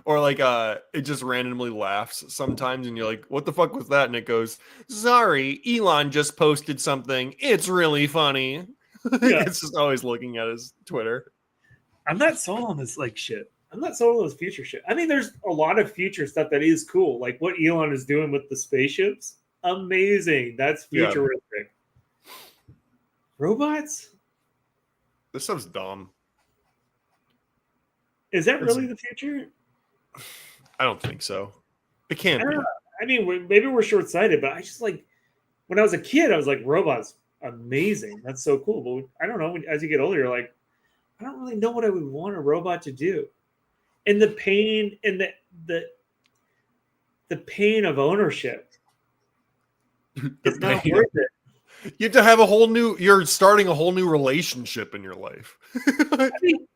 Or like it just randomly laughs sometimes and you're like, what the fuck was that? And it goes, sorry, Elon just posted something. It's really funny. Yeah. It's just always looking at his Twitter. I'm not sold on this like shit. I'm not sold on this future shit. I mean, there's a lot of future stuff that is cool. Like what Elon is doing with the spaceships. Amazing. That's futuristic. Yeah. Robots? This stuff's dumb. Is that really the future? I don't think so. It can't be. I mean, maybe we're short-sighted, but I just like, when I was a kid, I was like, robots, amazing. That's so cool. But I don't know. As you get older, you're like, I don't really know what I would want a robot to do. And the pain and the pain of ownership is not worth it. You have to have you're starting a whole new relationship in your life. I mean,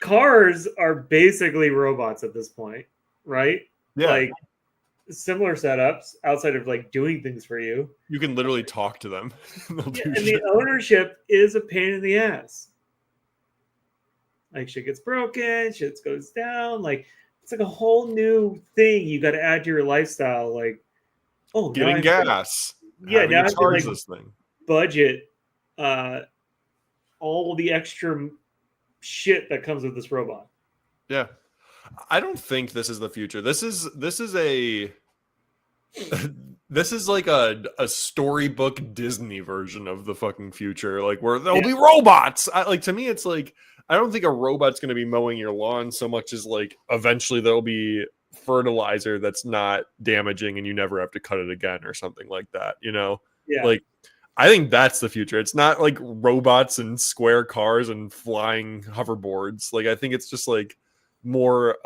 cars are basically robots at this point, right? Yeah. Like similar setups outside of like doing things for you. You can literally talk to them. And the ownership is a pain in the ass. Like shit gets broken, shit goes down. Like it's like a whole new thing you got to add to your lifestyle. Like, oh, getting gas. Yeah, now I have to like this thing. Budget all the extra shit that comes with this robot. Yeah, I don't think this is the future. This is a this is like a storybook Disney version of the fucking future, like where there'll be robots. To me, it's like I don't think a robot's going to be mowing your lawn so much as like eventually there'll be fertilizer that's not damaging and you never have to cut it again or something like that. You know, like I think that's the future. It's not like robots and square cars and flying hoverboards. Like I think it's just like more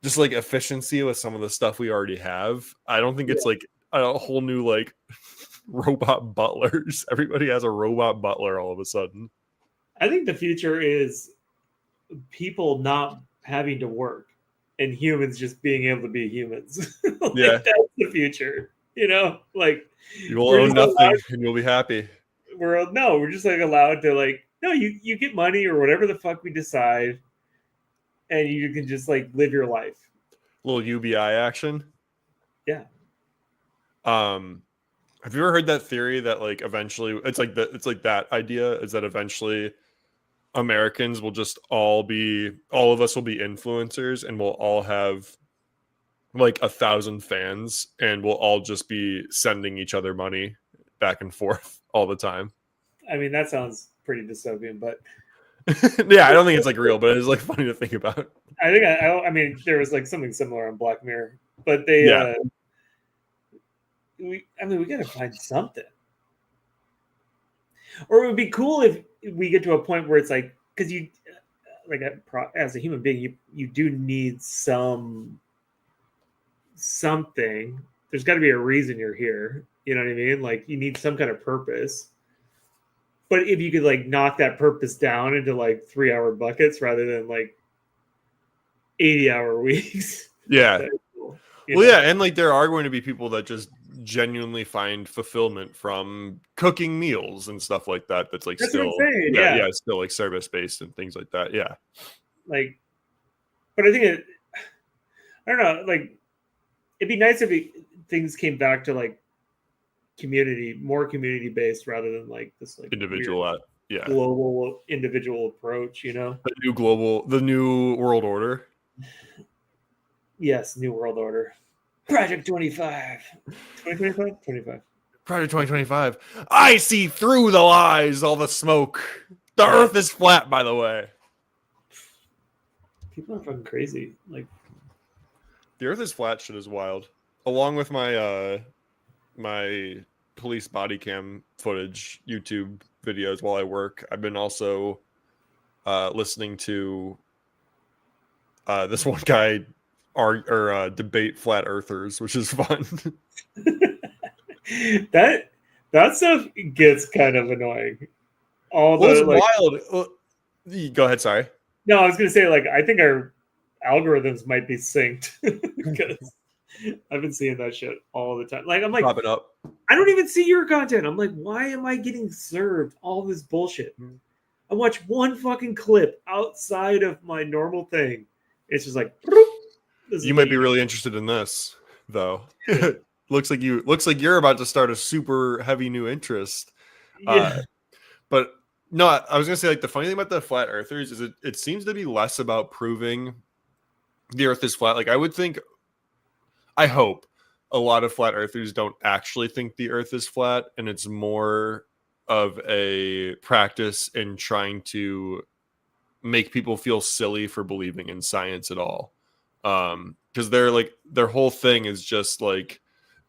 just like efficiency with some of the stuff we already have. I don't think it's like a whole new like robot butlers. Everybody has a robot butler all of a sudden. I think the future is people not having to work and humans just being able to be humans. That's the future. You know, like you will own nothing and you'll be happy. We're just like allowed to like, no, you get money or whatever the fuck we decide. and you can just like live your life. Little UBI action. Yeah. Have you ever heard that theory that like eventually it's like that idea is that eventually Americans will just all of us will be influencers and we'll all have like 1,000 fans and we'll all just be sending each other money back and forth all the time. I mean, that sounds pretty dystopian, but yeah, I don't think it's like real, but it's like funny to think about. I think I mean there was like something similar on Black Mirror, but they Yeah. we gotta find something. Or it would be cool if we get to a point where it's like, because you like as a human being, you do need something. There's got to be a reason you're here. You know what I mean? Like you need some kind of purpose. But if you could like knock that purpose down into like 3-hour buckets rather than like 80-hour weeks. Yeah. Cool, yeah, and like there are going to be people that just genuinely find fulfillment from cooking meals and stuff like that. That's like still, yeah, still like service based and things like that. Yeah, like, but I think I don't know. Like, it'd be nice if things came back to like more community based rather than like this like individual, global individual approach. You know, the new world order. Yes, New World Order. Project 25. 2025? 25. Project 2025. I see through the lies, all the smoke. The earth is flat, by the way. People are fucking crazy. Like, the earth is flat shit is wild. Along with my my police body cam footage YouTube videos while I work, I've been also listening to this one guy debate flat earthers, which is fun. that stuff gets kind of annoying. Wild. Go ahead, sorry. No, I was gonna say, like, I think our algorithms might be synced because I've been seeing that shit all the time. Like, I'm like, pop it up. I don't even see your content. I'm like, why am I getting served all this bullshit? I watch one fucking clip outside of my normal thing. It's just like, you might be really interested in this, though. looks like you're about to start a super heavy new interest. Yeah. But no, I was gonna say, like, the funny thing about the flat earthers is it seems to be less about proving the earth is flat. Like, I hope a lot of flat earthers don't actually think the earth is flat, and it's more of a practice in trying to make people feel silly for believing in science at all. Because their whole thing is just like,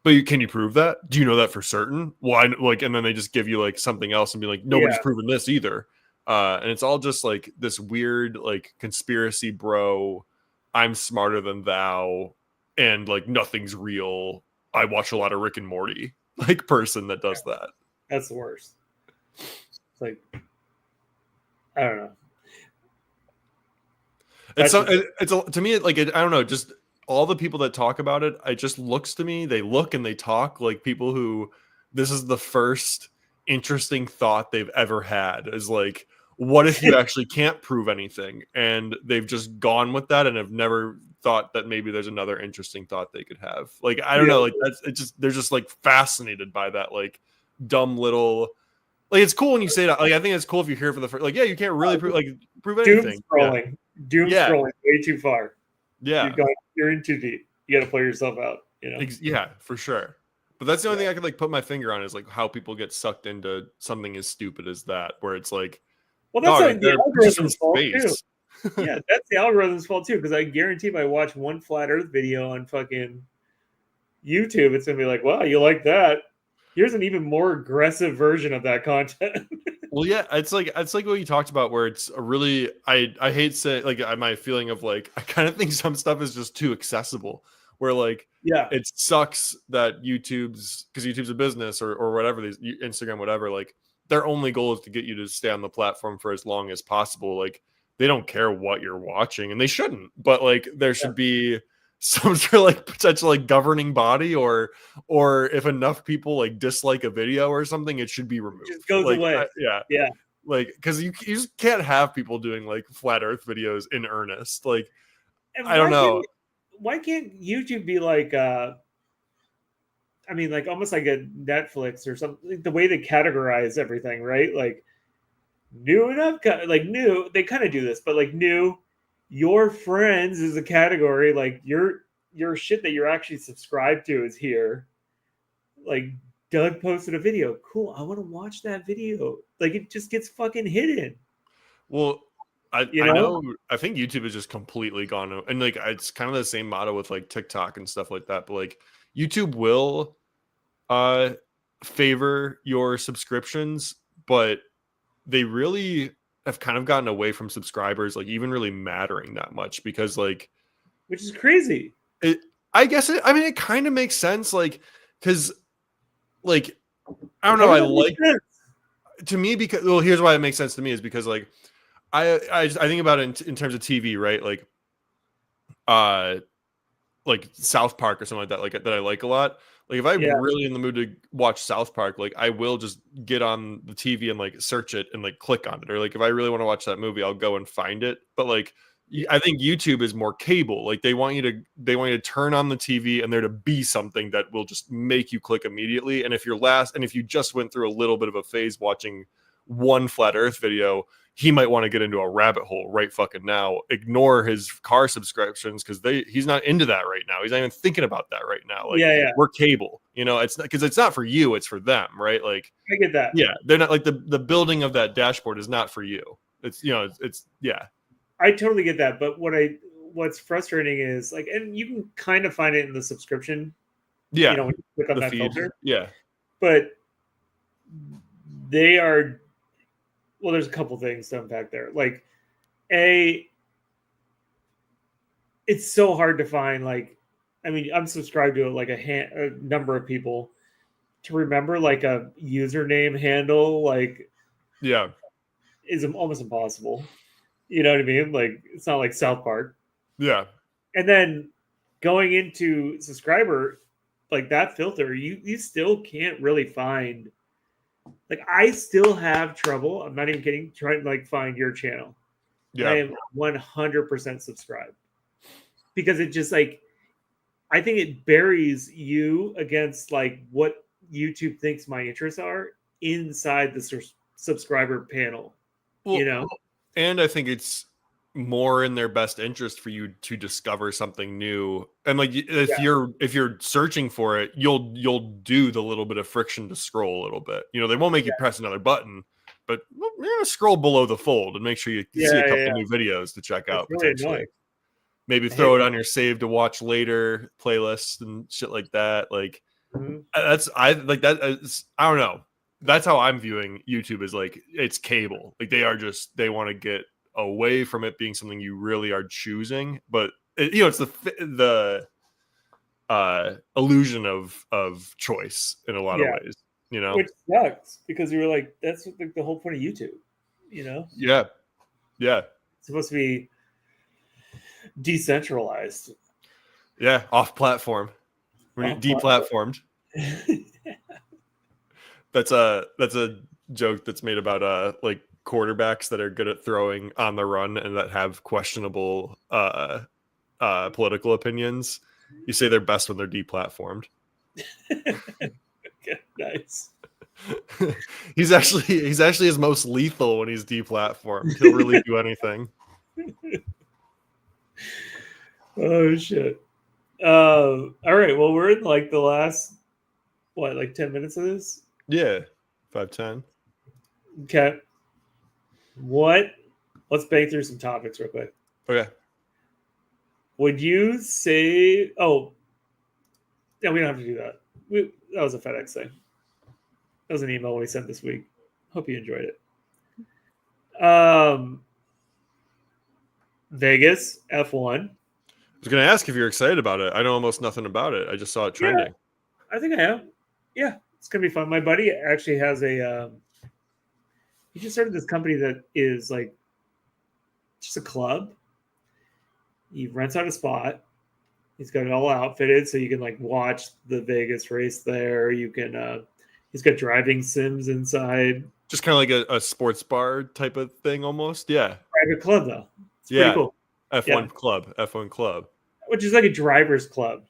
but can you prove that? Do you know that for certain? Why? Like, and then they just give you like something else and be like, nobody's proven this either. And it's all just like this weird like conspiracy bro, I'm smarter than thou, and like nothing's real. I watch a lot of Rick and Morty, like person that does that. That's the worst. It's like, I don't know. To me, like, I don't know, just all the people that talk about it, it just looks to me, they look and they talk like people who this is the first interesting thought they've ever had, is like, what if you actually can't prove anything? And they've just gone with that and have never thought that maybe there's another interesting thought they could have. Like, I don't know, like they're just like fascinated by that, like dumb little, like, it's cool when you say that. Like, I think it's cool if you hear it for the first, like, yeah, you can't really prove anything. Doom scrolling way too far. Yeah, you're in too deep. You got to play yourself out. You know. Yeah, for sure. But that's the only thing I could like put my finger on, is like how people get sucked into something as stupid as that, where it's like, well, that's like the algorithm's fault too. Yeah, that's the algorithm's fault too. Because I guarantee if I watch one flat Earth video on fucking YouTube, it's gonna be like, wow, you like that? Here's an even more aggressive version of that content. Well, yeah, it's like what you talked about, where it's a really, I hate saying, like, my feeling of like, I kind of think some stuff is just too accessible, where like, yeah, it sucks that because YouTube's a business or whatever, these Instagram, whatever, like their only goal is to get you to stay on the platform for as long as possible. Like, they don't care what you're watching, and they shouldn't, but like there should be some sort of like potential like governing body, or if enough people like dislike a video or something, it should be removed. It just goes away. Yeah. Like, because you just can't have people doing like flat Earth videos in earnest. Like, And I don't know. Why can't YouTube be like I mean, like almost like a Netflix or something, like the way they categorize everything, right? Like new and upcoming, like new, they kind of do this, but like new, your friends is a category, like your shit that you're actually subscribed to is here. Like Doug posted a video. Cool, I want to watch that video. Like it just gets fucking hidden. Well, You I know? know. I think YouTube has just completely gone, and like it's kind of the same motto with like TikTok and stuff like that. But like YouTube will favor your subscriptions, but they really have kind of gotten away from subscribers like even really mattering that much because like Which is crazy. it I guess it I mean it kind of makes sense like because like I don't know How I does that make like sense? to me because well here's why it makes sense to me is because like I think about it in terms of TV, right? Uh like South Park or something like that, like that I like a lot. Like if I'm Yeah. really in the mood to watch South Park, like I will just get on the TV and like search it and like click on it. Or like if I really want to watch that movie, I'll go and find it. But like I think YouTube is more cable. Like they want you to turn on the TV and there to be something that will just make you click immediately. And if you just went through a little bit of a phase watching one flat Earth video, he might want to get into a rabbit hole right fucking now. Ignore his car subscriptions because he's not into that right now. He's not even thinking about that right now. Like Yeah. we're cable, it's not because it's not for you, it's for them, right? Like I get that. yeah, they're not like the building of that dashboard is not for you. It's it's yeah. I totally get that, but what's frustrating is like, and you can kind of find it in the subscription, Yeah. when you click on The that feed. filter, Yeah. but they are, well, there's a couple things to unpack there. Like, it's so hard to find, like, I mean, I'm subscribed to like a number of people to remember like a username handle, like Yeah. is almost impossible. You know what I mean? Like, it's not like South Park. Yeah. And then going into subscriber, like that filter, you still can't really find. Like I still have trouble. I'm not even kidding. Trying to like find your channel, and I Yeah. am 100% subscribed because it just like I think it buries you against like what YouTube thinks my interests are inside the subscriber panel. Well, and I think it's more in their best interest for you to discover something new. And like if you're searching for it, you'll do the little bit of friction to scroll a little bit. They won't make you press another button, but you're gonna scroll below the fold and make sure you see a couple new videos to check out really potentially. annoying. Maybe throw it on your save to watch later playlist and shit like that. Like I don't know. That's how I'm viewing YouTube is like it's cable. Like they want to get away from it being something you really are choosing, but it's the illusion of choice in a lot of ways. Which sucks because you were like that's like the whole point of YouTube. Yeah. It's supposed to be decentralized. Yeah, off platform. When you're deplatformed. That's a joke that's made about like quarterbacks that are good at throwing on the run and that have questionable political opinions. You say they're best when they're deplatformed. Okay, nice. he's actually his most lethal when he's deplatformed. He'll really do anything. Oh shit. All right. Well, we're in like the last 10 minutes of this. Yeah, 5-10. Okay. Let's bang through some topics real quick. Okay. Would you say? Oh, yeah, we don't have to do that. That was a FedEx thing. That was an email we sent this week. Hope you enjoyed it. Vegas F1. I was going to ask if you're excited about it. I know almost nothing about it. I just saw it trending. Yeah, I think I am. Yeah, it's going to be fun. My buddy actually has he just started this company that is like just a club. He rents out a spot. He's got it all outfitted so you can like watch the Vegas race there. You can he's got driving sims inside. Just kind of like a sports bar type of thing almost. Yeah. Private club though. It's Yeah. pretty cool. F1 club. Which is like a driver's club.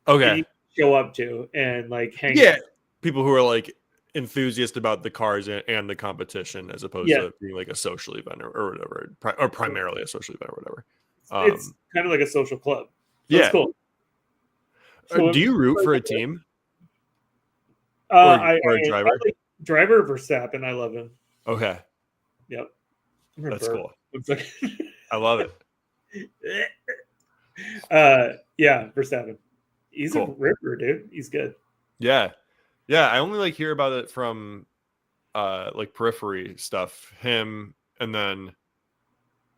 And Okay. you show up to and like hang Yeah. out. People who are like enthusiast about the cars and the competition as opposed to being like a social event or whatever, or primarily a social event or whatever. It's kind of like a social club. So Yeah. it's cool. So Do you root for a team I or a driver? I like driver Verstappen. I love him. Okay. Yep. That's cool. Looks like I love it. Yeah, Verstappen. He's Cool. a ripper, dude. He's good. Yeah. Yeah. I only like hear about it from like periphery stuff. Him, and then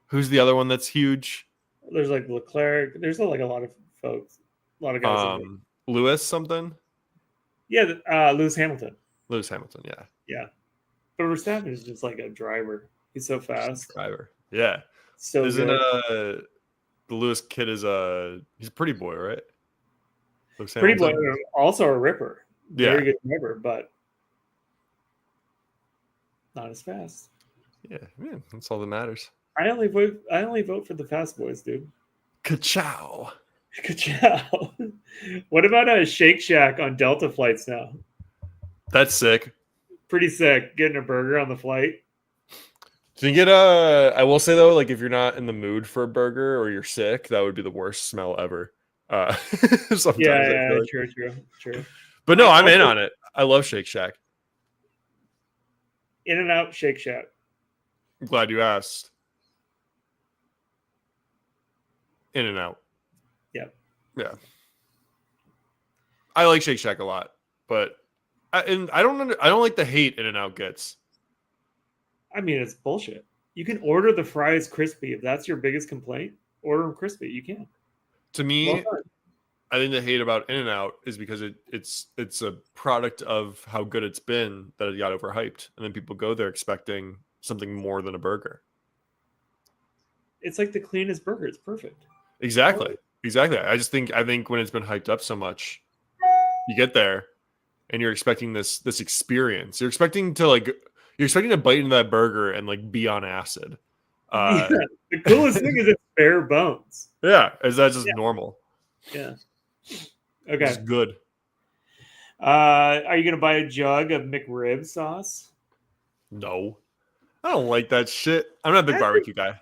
who's the other one that's huge? There's like Leclerc. There's like a lot of folks, a lot of guys. Lewis something? Yeah, Lewis Hamilton. Lewis Hamilton, yeah. Yeah. But Verstappen is just like a driver. He's so fast. Driver. Yeah. So Isn't good. the Lewis kid he's a pretty boy, right? Lewis Pretty boy, Hamilton. also a ripper. Yeah. Very good driver, but not as fast. Yeah, man, that's all that matters. I only vote for the fast boys, dude. Ka-chow. Ka-chow. What about a Shake Shack on Delta flights now? That's sick. Pretty sick. Getting a burger on the flight. Do you get a? I will say though, like if you're not in the mood for a burger or you're sick, that would be the worst smell ever. Sometimes Yeah, like. true. But no, I'm in on it. I love Shake Shack. In and Out Shake Shack. I'm glad you asked. In and Out. Yep. Yeah. I like Shake Shack a lot, but I don't like the hate In and Out gets. I mean, it's bullshit. You can order the fries crispy if that's your biggest complaint. Order them crispy. You can. To me, I think the hate about In and Out is because it's a product of how good it's been that it got overhyped, and then people go there expecting something more than a burger. It's like the cleanest burger. It's perfect. Exactly. I think when it's been hyped up so much, you get there and you're expecting this experience. You're expecting to bite into that burger and like be on acid. Yeah, the coolest thing is it's bare bones. Yeah, is that just normal? Yeah. Okay. It's good. Are you gonna buy a jug of McRib sauce? No, I don't like that shit. I'm not a big barbecue guy.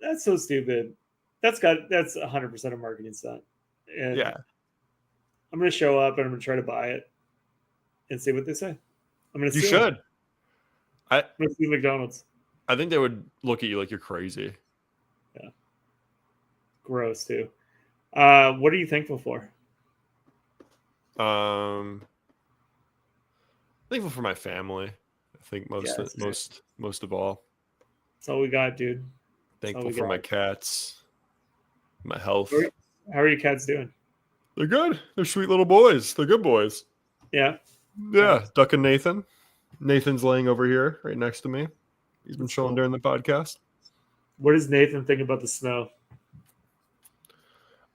That's so stupid. That's 100% a marketing stunt. And yeah, I'm gonna show up and I'm gonna try to buy it and see what they say. You should. I'm gonna see McDonald's. I think they would look at you like you're crazy. Yeah. Gross too. What are you thankful for? Thankful for my family. I think most of all. That's all we got, dude. Thankful for my cats, my health. How are your cats doing? They're good. They're sweet little boys. They're good boys. Yeah. Yeah. Duck and Nathan. Nathan's laying over here right next to me. He's been chilling during the podcast. What does Nathan think about the snow?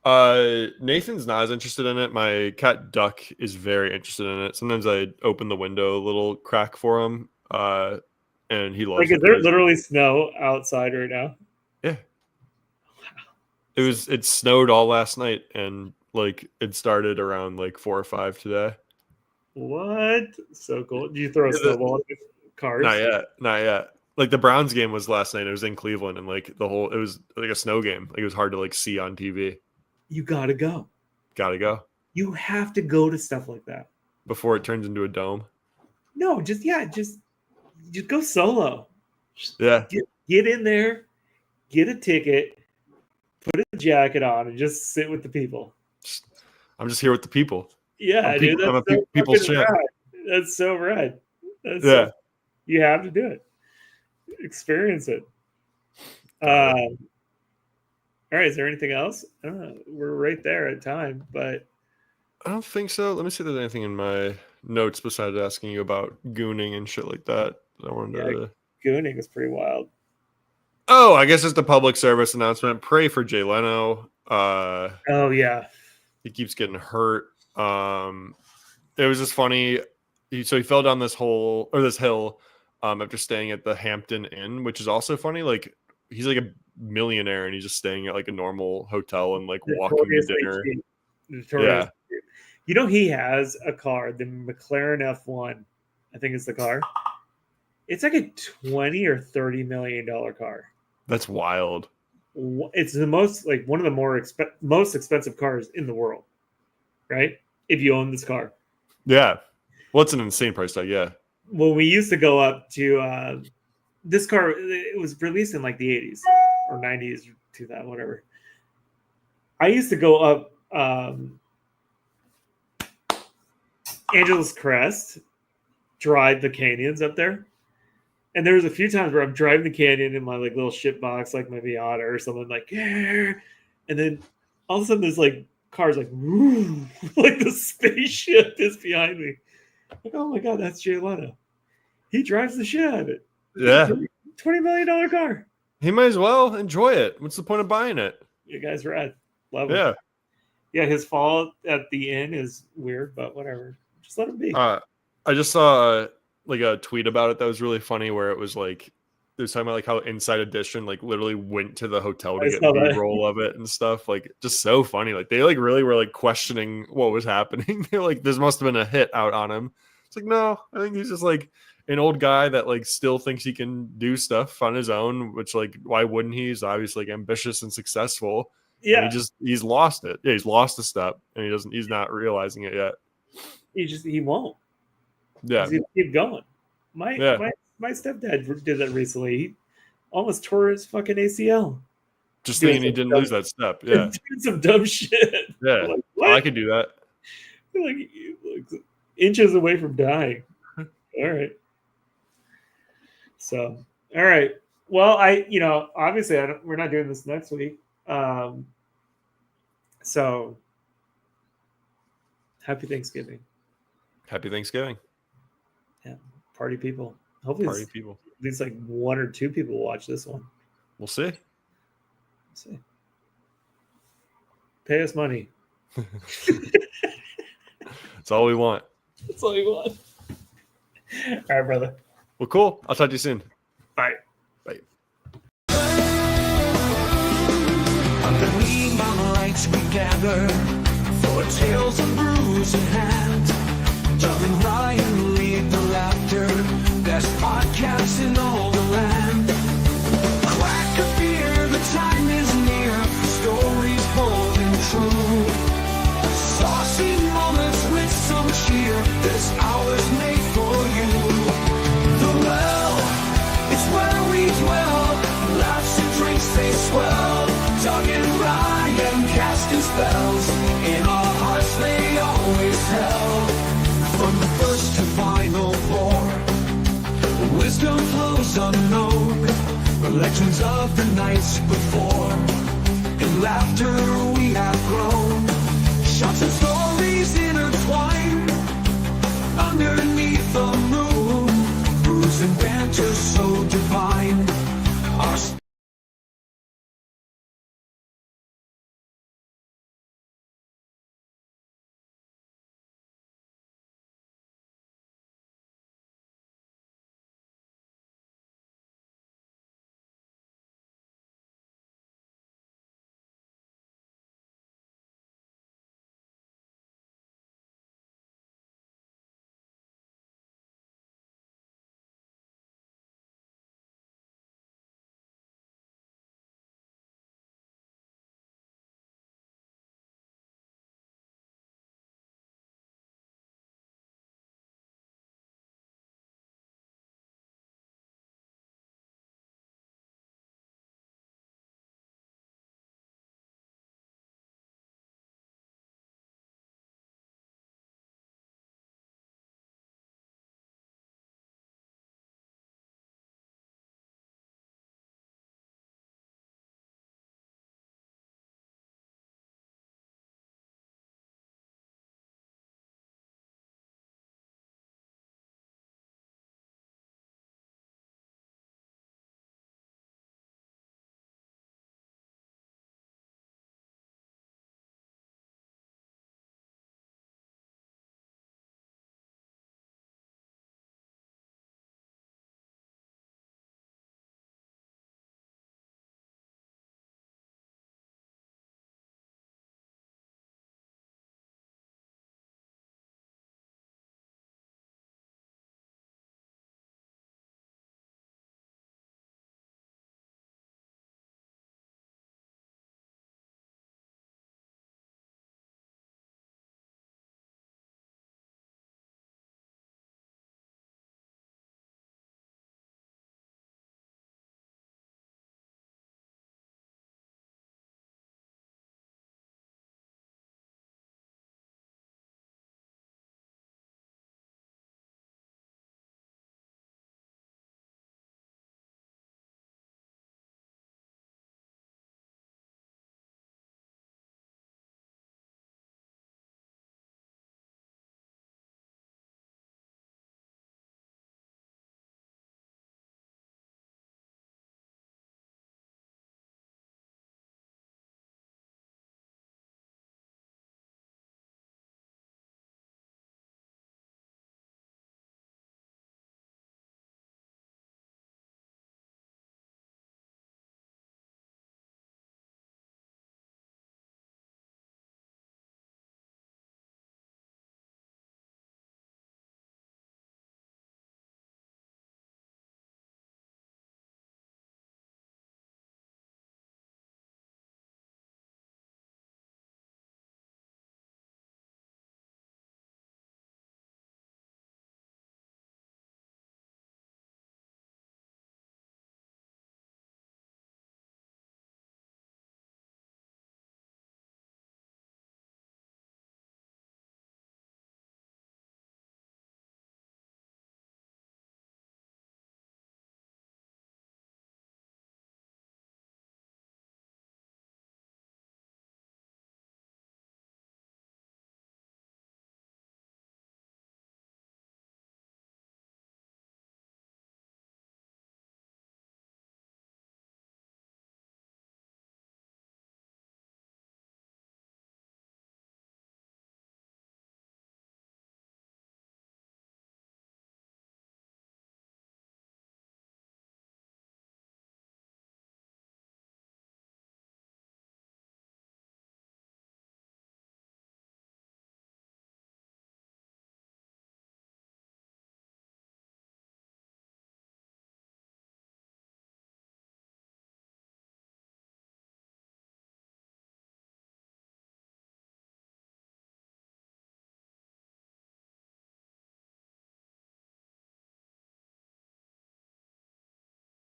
Nathan's not as interested in it. My cat Duck is very interested in it. Sometimes I open the window a little crack for him. And he loves it. Is there literally snow outside right now? Yeah. It snowed all last night and like it started around like 4 or 5 today. What? So cool. Did you throw a snowball at the cars? Not yet. Like the Browns game was last night. It was in Cleveland and like it was like a snow game. Like it was hard to like see on TV. You gotta go. Gotta go. You have to go to stuff like that. Before it turns into a dome. No, just go solo. Yeah. Get in there, get a ticket, put a jacket on, and just sit with the people. I'm just here with the people. Yeah, dude. I'm a people's champ. That's so rad. You have to do it. Experience it. All right. Is there anything else? I don't know. We're right there at time, but I don't think so. Let me see if there's anything in my notes besides asking you about gooning and shit like that. I wanted to... Gooning is pretty wild. Oh, I guess it's the public service announcement. Pray for Jay Leno. Oh yeah, he keeps getting hurt. It was just funny. He fell down this hill after staying at the Hampton Inn, which is also funny. Like he's like a millionaire and he's just staying at like a normal hotel and like walking to Notoriously dinner. cheap. Notoriously cheap. You know, he has a car, the McLaren F1. I think it's the car. It's like a $20 or $30 million car. That's wild. It's the most like one of the most expensive cars in the world, right? If you own this car. Yeah. Well, it's an insane price tag. Yeah. Well, we used to go up to this car. It was released in like the 80s or 90s, 2000, whatever. I used to go up Angeles Crest, drive the canyons up there. And there was a few times where I'm driving the canyon in my like little shit box, like my Miata or something, like, yeah. And then all of a sudden there's like cars like, woo, like the spaceship is behind me. Like, oh my God, that's Jay Leno. He drives the shit out of it. Yeah. $20 million car. He might as well enjoy it. What's the point of buying it? You guys rad. Love it. Yeah. Yeah, his fall at the end is weird, but whatever. Just let him be. I just saw like a tweet about it that was really funny where it was like they was talking about like how Inside Edition like literally went to the hotel to get B-roll of it and stuff. Like just so funny. Like they like really were like questioning what was happening. They're like, this must have been a hit out on him. It's like, no, I think he's just like an old guy that like still thinks he can do stuff on his own, which like why wouldn't he? He's obviously like ambitious and successful. Yeah. And he's lost it. Yeah, he's lost a step and he's not realizing it yet. He won't. Yeah. He's gonna keep going. My stepdad did that recently. He almost tore his fucking ACL. Just thinking he didn't lose that step. Yeah. Doing some dumb shit. Yeah. Like, oh, I could do that. Like inches away from dying. All right. So, all right. Well, obviously we're not doing this next week. So happy Thanksgiving. Happy Thanksgiving. Yeah. Party people. Hopefully Party people. at least like 1 or 2 people watch this one. We'll see. Let's see. Pay us money. That's all we want. That's all you want. All right, brother. Well, cool. I'll talk to you soon. Bye. Bye. Underneath my lights we gather for tales of bruise in hand. Doug and Ryan lead the laughter. Best podcasts in all the land. Crack a beer, the time is near. Stories bold and true. Saucy moments with some cheer. This hour's made for you. The well, it's where we dwell. Laughs and drinks they swell. Doug and Ryan casting spells. In our hearts they always held. From the first to final pour, wisdom flows unknown. The legends of the nights before. In laughter we have grown. Shots and stories intertwined. Underneath the moon, bruise and banter so divine. Our